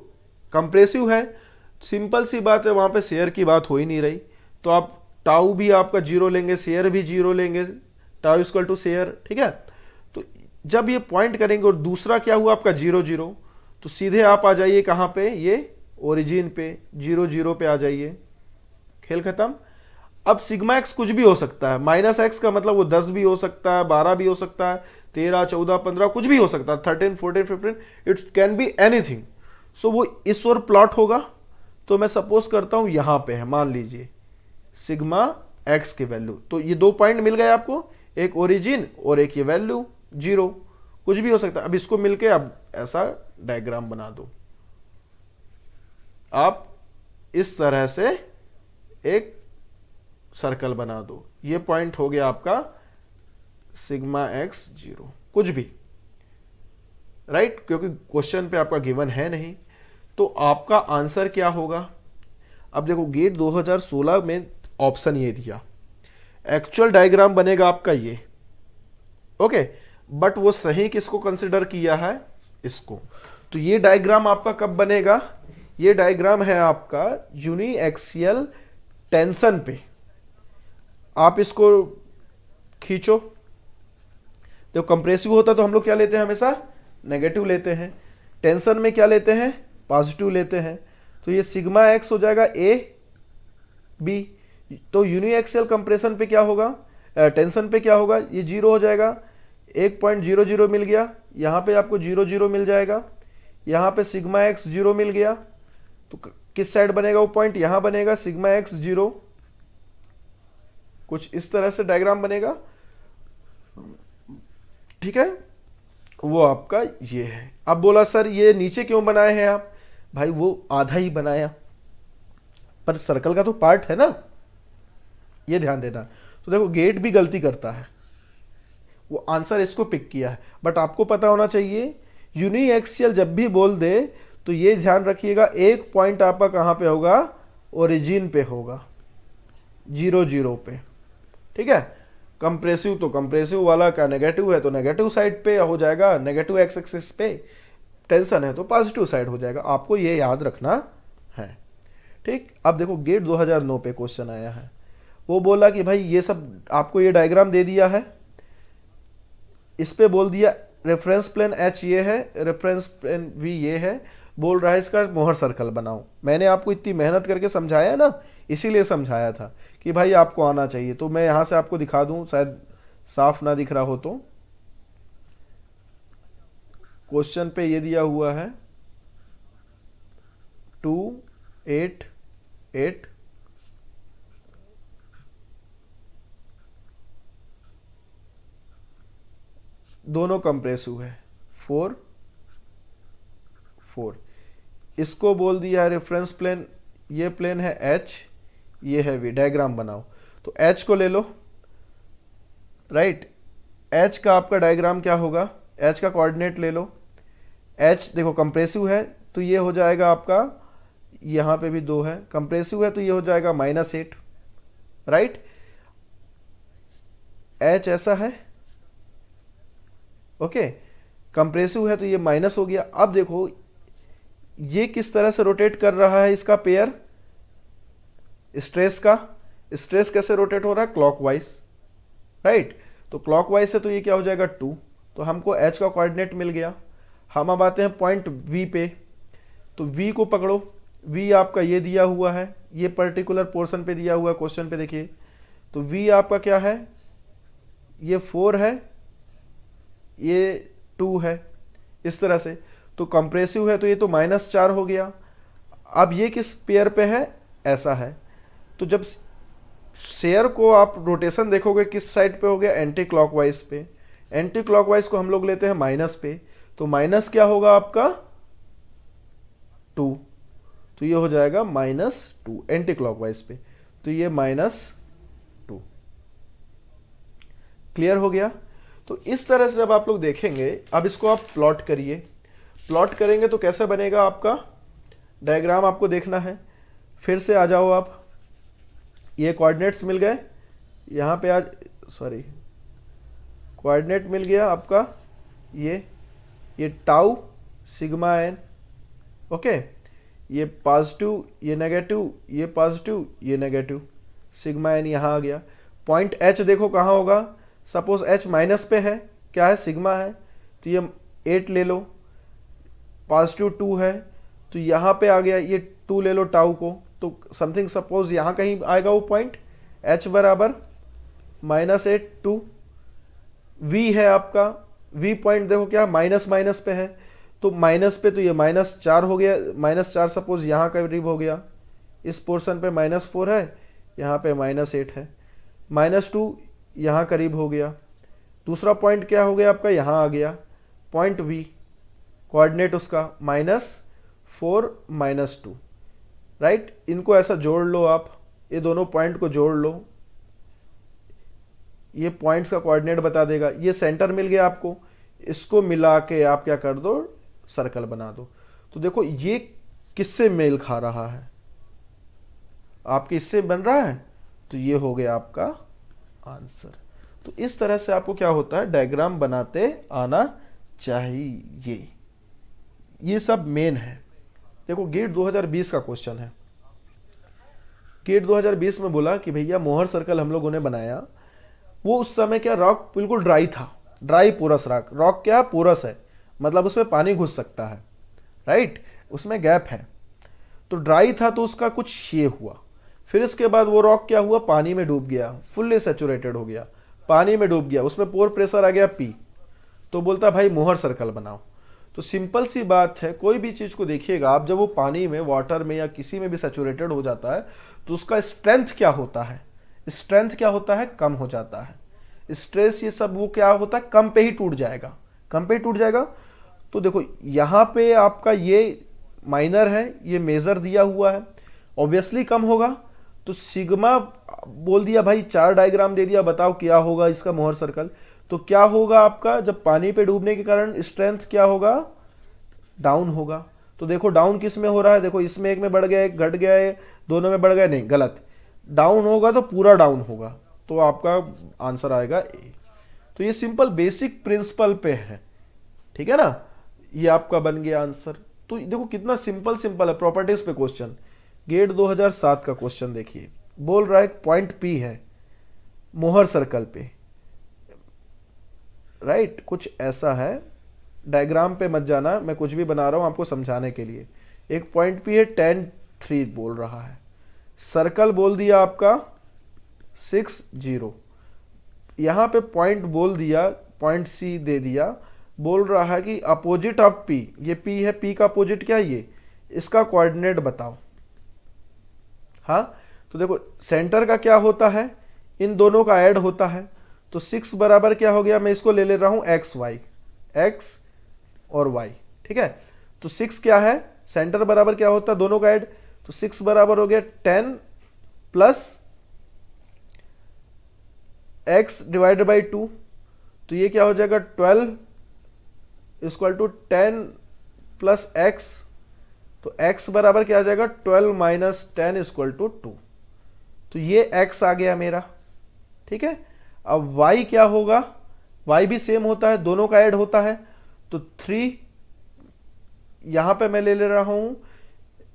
कंप्रेसिव है सिंपल सी बात है, वहां पे शेयर की बात हो ही नहीं रही, तो आप टाउ भी आपका जीरो लेंगे, शेयर भी जीरो लेंगे, टाउ इक्वल टू शेयर, ठीक है। तो जब ये पॉइंट करेंगे और दूसरा क्या हुआ आपका जीरो जीरो, तो सीधे आप आ जाइए कहां पे, ये ओरिजिन पे, जीरो जीरो पे आ जाइए, खेल खत्म। अब सिग्मा एक्स कुछ भी हो सकता है, माइनस एक्स का मतलब वो 10 भी हो सकता है, 12 भी हो सकता है, 13, 14, 15 कुछ भी हो सकता है, 13, 14, 15, इट कैन बी एनीथिंग। सो वो इस ओर प्लॉट होगा। तो मैं सपोज करता हूं यहां पे है, मान लीजिए सिग्मा एक्स की वैल्यू, तो ये 2 पॉइंट मिल गए आपको, एक ओरिजिन और एक ये वैल्यू जीरो, कुछ भी हो सकता है। अब इसको मिलके अब ऐसा डायग्राम बना दो आप, इस तरह से एक सर्कल बना दो, ये पॉइंट हो गया आपका सिग्मा एक्स जीरो, कुछ भी, राइट, क्योंकि क्वेश्चन पे आपका गिवन है नहीं। तो आपका आंसर क्या होगा? अब देखो गेट 2016 में ऑप्शन ये दिया, एक्चुअल डायग्राम बनेगा आपका ये, ओके, बट वो सही किसको कंसिडर किया है, इसको। तो ये डायग्राम आपका कब बनेगा? ये डायग्राम है आपका यूनी एक्सियल टेंशन पे। आप इसको खींचो, जब कंप्रेसिव होता तो हम लोग क्या लेते हैं, हमेशा नेगेटिव लेते हैं, टेंशन में क्या लेते हैं, पॉजिटिव लेते हैं। तो ये सिग्मा एक्स हो जाएगा ए बी, तो यूनिएक्सियल कंप्रेशन पे क्या होगा, टेंशन पे क्या होगा, ये जीरो हो जाएगा, 1.00 मिल गया, यहां पे आपको 00 मिल जाएगा, यहां पे सिग्मा एक्स जीरो मिल गया। तो किस साइड बनेगा वो पॉइंट, यहां बनेगा सिग्मा एक्स जीरो, कुछ इस तरह से डायग्राम बनेगा, ठीक है। वो आपका ये है। अब बोला सर ये नीचे क्यों बनाए हैं आप? भाई वो आधा ही बनाया, पर सर्कल का तो पार्ट है ना, ये ध्यान देना। तो देखो गेट भी गलती करता है, वो आंसर इसको पिक किया है, बट आपको पता होना चाहिए यूनिएक्सियल जब भी बोल दे तो ये ध्यान रखिएगा, एक पॉइंट आपका कहां पे होगा, ओरिजिन पे होगा, 00 पे, ठीक है। कंप्रेसिव तो कंप्रेसिव वाला का नेगेटिव है तो नेगेटिव साइड पे हो जाएगा, नेगेटिव एक्स एक्सिस पे, टेंशन है तो पॉजिटिव साइड हो जाएगा, आपको ये याद रखना है, ठीक। अब देखो गेट 2009 पे क्वेश्चन आया है, वो बोला कि भाई ये सब आपको ये डायग्राम दे दिया है, इस पे बोल दिया रेफरेंस प्लेन एच ये है, रेफरेंस प्लेन वी ये है, बोल रहा है इसका मोहर सर्कल बनाओ। मैंने आपको इतनी मेहनत करके समझाया ना, इसीलिए समझाया था कि भाई आपको आना चाहिए। तो मैं यहां से आपको दिखा दूं, शायद साफ ना दिख रहा हो तो, क्वेश्चन पे ये दिया हुआ है 2, 8, 8, दोनों कंप्रेसिव है, 4, 4, इसको बोल दिया है रेफरेंस प्लेन, ये प्लेन है एच, ये है वी, डायग्राम बनाओ। तो एच को ले लो, राइट, एच का आपका डायग्राम क्या होगा, एच का कोऑर्डिनेट ले लो, एच देखो कंप्रेसिव है तो ये हो जाएगा आपका, यहां पे भी 2 है, कंप्रेसिव है तो ये हो जाएगा -8, राइट, एच ऐसा है, ओके, कंप्रेसिव है तो ये माइनस हो गया। अब देखो ये किस तरह से रोटेट कर रहा है, इसका पेयर स्ट्रेस का, स्ट्रेस कैसे रोटेट हो रहा है, क्लॉकवाइज, राइट। तो क्लॉकवाइज है तो ये क्या हो जाएगा 2, तो हमको एच का कोऑर्डिनेट मिल गया। हम अब आते हैं पॉइंट वी पे, तो वी को पकड़ो, वी आपका ये दिया हुआ है, ये पर्टिकुलर पोर्शन पे दिया हुआ है क्वेश्चन पे, देखिए तो वी आपका क्या है, ये 4 है, ये 2 है, इस तरह से। तो कंप्रेसिव है तो ये तो -4 हो गया। अब ये किस पेयर पे है, ऐसा है। तो जब शेयर को आप रोटेशन देखोगे किस साइड पे हो गया, एंटी क्लॉकवाइज पे, एंटी क्लॉकवाइज को हम लोग लेते हैं माइनस पे, तो माइनस क्या होगा आपका 2, तो ये हो जाएगा -2 एंटी क्लॉकवाइज पे, तो ये -2, क्लियर हो गया। तो इस तरह से जब आप लोग देखेंगे, अब इसको आप प्लॉट करिए, प्लॉट करेंगे तो कैसे बनेगा आपका डायग्राम, आपको देखना है। फिर से आ जाओ आप, ये कोऑर्डिनेट्स मिल गए, यहाँ पे आज सॉरी कोऑर्डिनेट मिल गया आपका, ये टाउ सिग्मा एन, ओके, ये पॉजिटिव, ये नेगेटिव, ये पॉजिटिव, ये नेगेटिव, सिग्मा एन यहाँ आ गया। पॉइंट एच देखो कहाँ होगा, सपोज एच माइनस पे है, क्या है, सिग्मा है, तो ये 8 ले लो, पॉजिटिव 2 है तो यहाँ पे आ गया, ये 2 ले लो टाउ को, तो समथिंग सपोज यहाँ कहीं आएगा वो पॉइंट, एच बराबर -8 2, वी है आपका, वी पॉइंट देखो क्या माइनस माइनस पे है, तो माइनस पे तो ये -4 हो गया, -4 सपोज यहाँ करीब हो गया, इस पोर्शन पे -4 है, यहाँ पे -8 है, -2 यहाँ करीब हो गया। दूसरा पॉइंट क्या हो गया आपका, यहाँ आ गया पॉइंट वी, कोऑर्डिनेट उसका -4 -2, राइट। इनको ऐसा जोड़ लो आप, ये दोनों पॉइंट को जोड़ लो, ये पॉइंट्स का कोऑर्डिनेट बता देगा, ये सेंटर मिल गया आपको, इसको मिला के आप क्या कर दो, सर्कल बना दो। तो देखो ये किससे मेल खा रहा है, आपके इससे बन रहा है, तो ये हो गया आपका आंसर। तो इस तरह से आपको क्या होता है, डायग्राम बनाते आना चाहिए। ये सब मेन है। देखो गेट 2020 का क्वेश्चन है, गेट 2020 में बोला कि भैया मोहर सर्कल हम लोगों ने बनाया, वो उस समय क्या रॉक बिल्कुल ड्राई था, ड्राई पोरस रॉक, रॉक क्या पोरस है, मतलब उसमें पानी घुस सकता है, राइट, उसमें गैप है, तो ड्राई था तो उसका कुछ ये हुआ, फिर इसके बाद वो रॉक क्या हुआ, पानी में डूब गया, फुल्ली सैचुरेटेड हो गया, पानी में डूब गया, उसमें पोर प्रेशर आ गया पी, तो बोलता भाई मोहर सर्कल बनाओ। तो सिंपल सी बात है, कोई भी चीज को देखिएगा आप, जब वो पानी में, वाटर में या किसी में भी सैचुरेटेड हो जाता है तो उसका स्ट्रेंथ क्या होता है, स्ट्रेंथ क्या होता है, कम हो जाता है, स्ट्रेस ये सब वो क्या होता है, कम पे ही टूट जाएगा, कम पे ही टूट जाएगा। तो देखो यहाँ पे आपका ये माइनर है, ये मेजर दिया हुआ है, ऑब्वियसली कम होगा, तो सिग्मा बोल दिया भाई, 4 डायग्राम दे दिया, बताओ क्या होगा इसका मोहर सर्कल। तो क्या होगा आपका, जब पानी पे डूबने के कारण स्ट्रेंथ क्या होगा, डाउन होगा। तो देखो डाउन किस में हो रहा है, देखो इसमें एक में बढ़ गया, एक घट गया है, दोनों में बढ़ गया, नहीं गलत, डाउन होगा तो पूरा डाउन होगा, तो आपका आंसर आएगा ए। तो ये सिंपल बेसिक प्रिंसिपल पे है, ठीक है ना, ये आपका बन गया आंसर। तो देखो कितना सिंपल सिंपल है, प्रॉपर्टीज पे क्वेश्चन, गेट 2007 का क्वेश्चन देखिए, बोल रहा है पॉइंट पी है मोहर सर्कल पे, राइट, कुछ ऐसा है, डायग्राम पे मत जाना, मैं कुछ भी बना रहा हूं आपको समझाने के लिए। एक पॉइंट पी है 10 3 बोल रहा है, सर्कल बोल दिया आपका 6 0, यहां पे पॉइंट बोल दिया, पॉइंट सी दे दिया, बोल रहा है कि अपोजिट ऑफ पी, ये पी है, पी का अपोजिट क्या है ये, इसका कोऑर्डिनेट बताओ। हाँ, तो देखो सेंटर का क्या होता है, इन दोनों का ऐड होता है, तो 6 बराबर क्या हो गया, मैं इसको ले रहा हूं एक्स वाई, एक्स और वाई, ठीक है। तो 6 क्या है, सेंटर बराबर क्या होता है, दोनों का ऐड, तो 6 बराबर हो गया 10 प्लस x डिवाइडेड बाई 2, तो ये क्या हो जाएगा 12 इक्वल टू 10 प्लस x, तो x बराबर क्या आ जाएगा 12 माइनस 10 इक्वल टू 2, तो ये x आ गया मेरा, ठीक है। अब y क्या होगा, y भी सेम होता है, दोनों का ऐड होता है, तो 3 यहां पे मैं ले रहा हूं,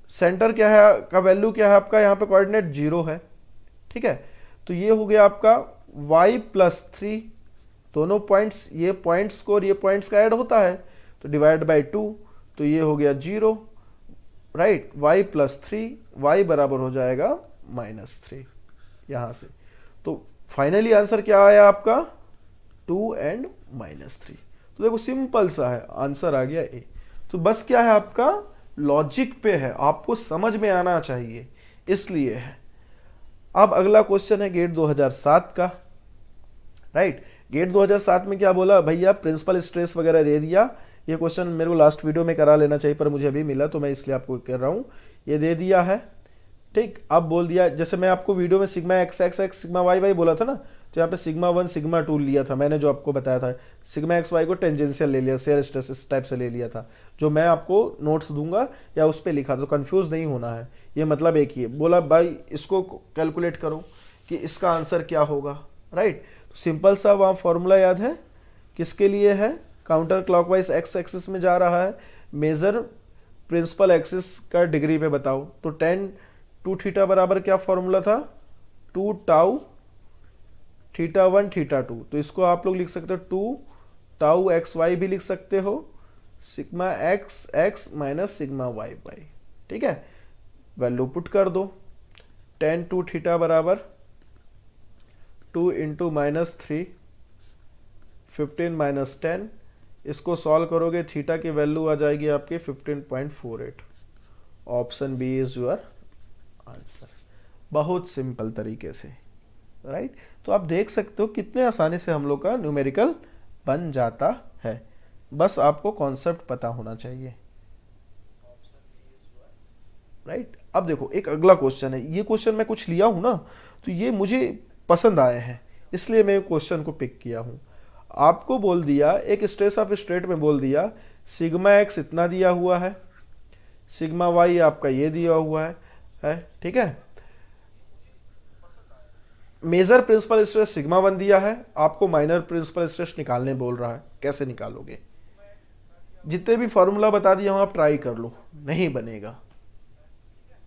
सेंटर क्या है का वैल्यू क्या है आपका, यहां पे कोऑर्डिनेट 0 है, ठीक है। तो ये हो गया आपका y प्लस 3, दोनों पॉइंट्स, ये पॉइंट्स को और ये पॉइंट्स का ऐड होता है, तो डिवाइड बाई 2, तो ये हो गया 0, राइट, y प्लस 3, y बराबर हो जाएगा -3 यहां से। तो फाइनली आंसर क्या आया आपका 2 एंड -3। तो देखो सिंपल सा है, आंसर आ गया ए। तो बस क्या है आपका लॉजिक पे है, आपको समझ में आना चाहिए, इसलिए है। अब अगला क्वेश्चन है गेट 2007 का, राइट। गेट 2007 में क्या बोला भैया, प्रिंसिपल स्ट्रेस वगैरह दे दिया, ये क्वेश्चन मेरे को लास्ट वीडियो में करा लेना चाहिए पर मुझे अभी मिला तो मैं इसलिए आपको कह रहा हूं, ये दे दिया है, ठीक। अब बोल दिया, जैसे मैं आपको वीडियो में sigma x x x sigma y y बोला था ना, तो यहाँ पे सिग्मा 1 सिग्मा 2 लिया था मैंने, जो आपको बताया था, सिग्मा एक्स वाई को टेंजेंशियल ले लिया, शेयर स्ट्रेस इस टाइप से ले लिया था, जो मैं आपको नोट्स दूंगा या उस पर लिखा, तो कंफ्यूज नहीं होना है, ये मतलब एक ही है। बोला भाई इसको कैलकुलेट करो कि इसका आंसर क्या होगा, राइट। तो सिंपल सा वहाँ फॉर्मूला याद है, किसके लिए है, काउंटर क्लॉकवाइज एक्स एक्सिस में जा रहा है, मेजर प्रिंसिपल एक्सिस का डिग्री पे बताओ, तो टेन टू थीटा बराबर क्या फॉर्मूला था, 2 टाउ थीटा 1 थीटा 2। तो इसको आप लोग लिख सकते हो 2 टाउ एक्स वाई भी लिख सकते हो, sigma x x minus sigma y y. ठीक है, वैल्यू पुट कर दो, टेन टू थीटा बराबर 2 इंटू -3 15 माइनस 10। इसको सॉल्व करोगे थीटा की वैल्यू आ जाएगी आपकी 15.48। Option B is your answer. बहुत सिंपल तरीके से, राइट। तो आप देख सकते हो कितने आसानी से हम लोग का न्यूमेरिकल बन जाता है, बस आपको कॉन्सेप्ट पता होना चाहिए, राइट। अब देखो एक अगला क्वेश्चन है, ये क्वेश्चन मैं कुछ लिया हूं ना, तो ये मुझे पसंद आए हैं इसलिए मैं क्वेश्चन को पिक किया हूं। आपको बोल दिया, एक स्ट्रेस ऑफ स्ट्रेट में बोल दिया सिग्मा एक्स इतना दिया हुआ है, सिग्मा वाई आपका ये दिया हुआ है, ठीक है। मेजर प्रिंसिपल स्ट्रेस सिग्मा 1 दिया है, आपको माइनर प्रिंसिपल स्ट्रेस निकालने बोल रहा है, कैसे निकालोगे। जितने भी फॉर्मूला बता दिया हूं आप ट्राई कर लो, नहीं बनेगा,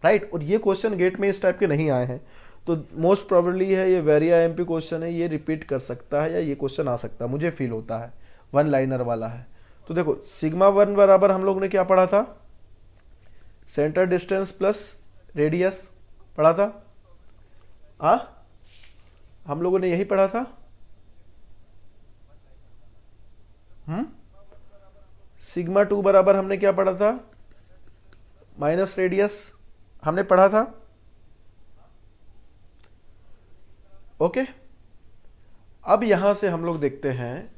राइट। और ये क्वेश्चन गेट में इस टाइप के नहीं आए हैं, तो मोस्ट प्रोबेबली है ये वेरी आईएमपी क्वेश्चन है, ये रिपीट कर सकता है या ये क्वेश्चन आ सकता है, मुझे फील होता है, वन लाइनर वाला है। तो देखो सिग्मा 1 बराबर हम लोग ने क्या पढ़ा था, सेंटर डिस्टेंस प्लस रेडियस पढ़ा था, हम लोगों ने यही पढ़ा था। सिग्मा 2 बराबर हमने क्या पढ़ा था, माइनस रेडियस हमने पढ़ा था, ओके। अब यहां से हम लोग देखते हैं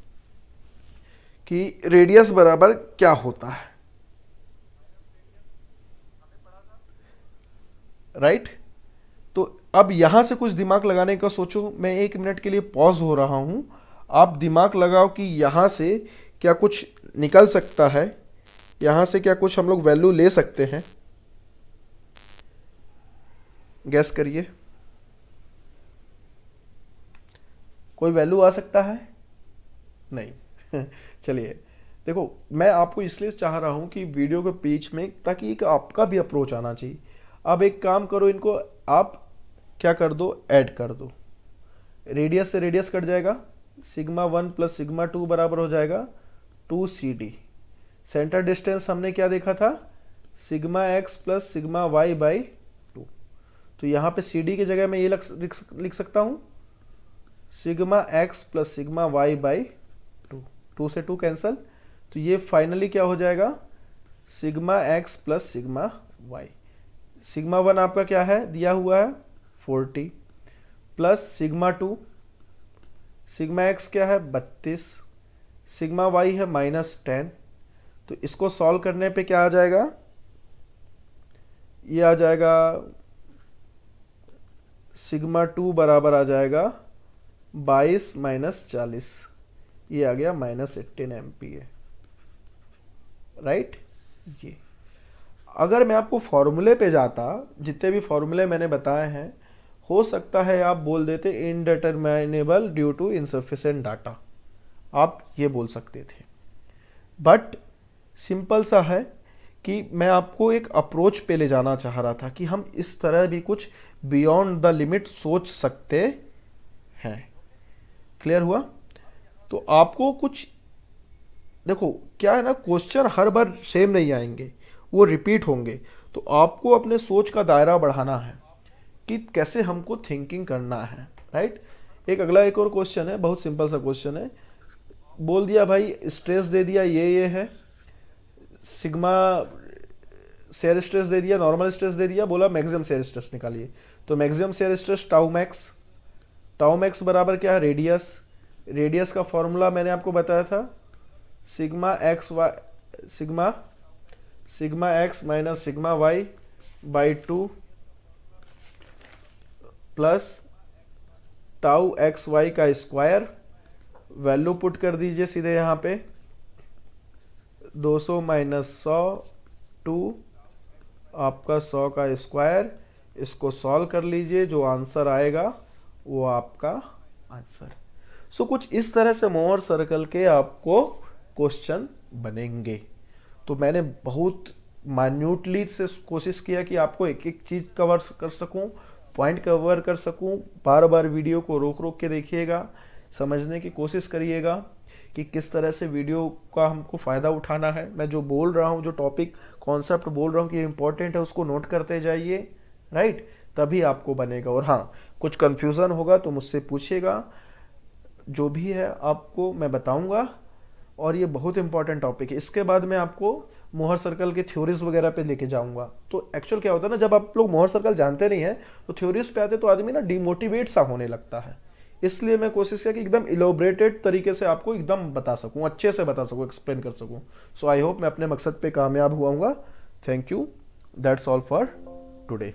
कि रेडियस बराबर क्या होता है, राइट। तो अब यहां से कुछ दिमाग लगाने का सोचो, मैं 1 मिनट के लिए पॉज हो रहा हूं, आप दिमाग लगाओ कि यहां से क्या कुछ निकल सकता है, यहां से क्या कुछ हम लोग वैल्यू ले सकते हैं, गैस करिए। कोई वैल्यू आ सकता है, नहीं। चलिए देखो, मैं आपको इसलिए चाह रहा हूं कि वीडियो के बीच में, ताकि एक आपका भी अप्रोच आना चाहिए। अब एक काम करो, इनको आप क्या कर दो, ऐड कर दो, रेडियस से रेडियस कट जाएगा, सिग्मा 1 प्लस सिग्मा 2 बराबर हो जाएगा 2CD। सेंटर डिस्टेंस हमने क्या देखा था, sigma x plus sigma y by 2। तो यहाँ पे CD की जगह मैं ये लिख सकता हूँ, sigma x plus sigma y by 2, 2 से 2 कैंसल, तो ये फाइनली क्या हो जाएगा, sigma x plus sigma y. Sigma 1 आपका क्या है दिया हुआ है 40, प्लस सिग्मा 2, सिग्मा एक्स क्या है 32, सिग्मा वाई है -10। तो इसको सॉल्व करने पे क्या आ जाएगा, ये आ जाएगा सिग्मा 2 बराबर आ जाएगा 22 माइनस 40, ये आ गया -18 एम्पियर, राइट। ये अगर मैं आपको फॉर्मूले पे जाता, जितने भी फॉर्मूले मैंने बताए हैं, हो सकता है आप बोल देते इनडिटरमिनेबल ड्यू टू इनसफिशिएंट डाटा, आप ये बोल सकते थे। बट सिंपल सा है कि मैं आपको एक अप्रोच पे ले जाना चाह रहा था कि हम इस तरह भी कुछ बियॉन्ड द लिमिट सोच सकते हैं। क्लियर हुआ। तो आपको कुछ देखो क्या है ना, क्वेश्चन हर बार सेम नहीं आएंगे, वो रिपीट होंगे, तो आपको अपने सोच का दायरा बढ़ाना है कि कैसे हमको थिंकिंग करना है, राइट। एक और क्वेश्चन है, बहुत सिंपल सा क्वेश्चन है, बोल दिया भाई स्ट्रेस दे दिया ये है, सिग्मा शेयर स्ट्रेस दे दिया, नॉर्मल स्ट्रेस दे दिया, बोला मैक्सिमम शेयर स्ट्रेस निकालिए। तो maximum shear stress tau max बराबर क्या है, रेडियस का फॉर्मूला मैंने आपको बताया था, sigma x minus sigma y by 2 plus tau x y का स्क्वायर। वैल्यू पुट कर दीजिए सीधे यहाँ पे, 200 माइनस 100 2 आपका 100 का स्क्वायर। इसको सॉल्व कर लीजिए, जो आंसर आएगा वो आपका आंसर। सो कुछ इस तरह से मोहर सर्कल के आपको क्वेश्चन बनेंगे। तो मैंने बहुत माइन्यूटली से कोशिश किया कि आपको एक एक चीज़ कवर कर सकूं, पॉइंट कवर कर सकूं। बार बार वीडियो को रोक रोक के देखिएगा, समझने की कोशिश करिएगा कि किस तरह से वीडियो का हमको फ़ायदा उठाना है। मैं जो बोल रहा हूँ, जो टॉपिक कॉन्सेप्ट बोल रहा हूँ कि इम्पोर्टेंट है, उसको नोट करते जाइए, राइट, तभी आपको बनेगा। और हाँ, कुछ कन्फ्यूज़न होगा तो मुझसे पूछिएगा, जो भी है आपको मैं बताऊंगा। और ये बहुत इंपॉर्टेंट टॉपिक है। इसके बाद मैं आपको मोहर सर्कल के थ्योरीज वगैरह पे लेके जाऊंगा। तो एक्चुअल क्या होता है ना, जब आप लोग मोहर सर्कल जानते नहीं है तो थ्योरीज पे आते तो आदमी ना डिमोटिवेट सा होने लगता है। इसलिए मैं कोशिश किया कि एकदम इलोबरेटेड तरीके से आपको एकदम बता सकूं, अच्छे से बता सकूं, एक्सप्लेन कर सकूं। सो आई होप मैं अपने मकसद पे कामयाब हुआ हूँ। Thank you, that's all for today.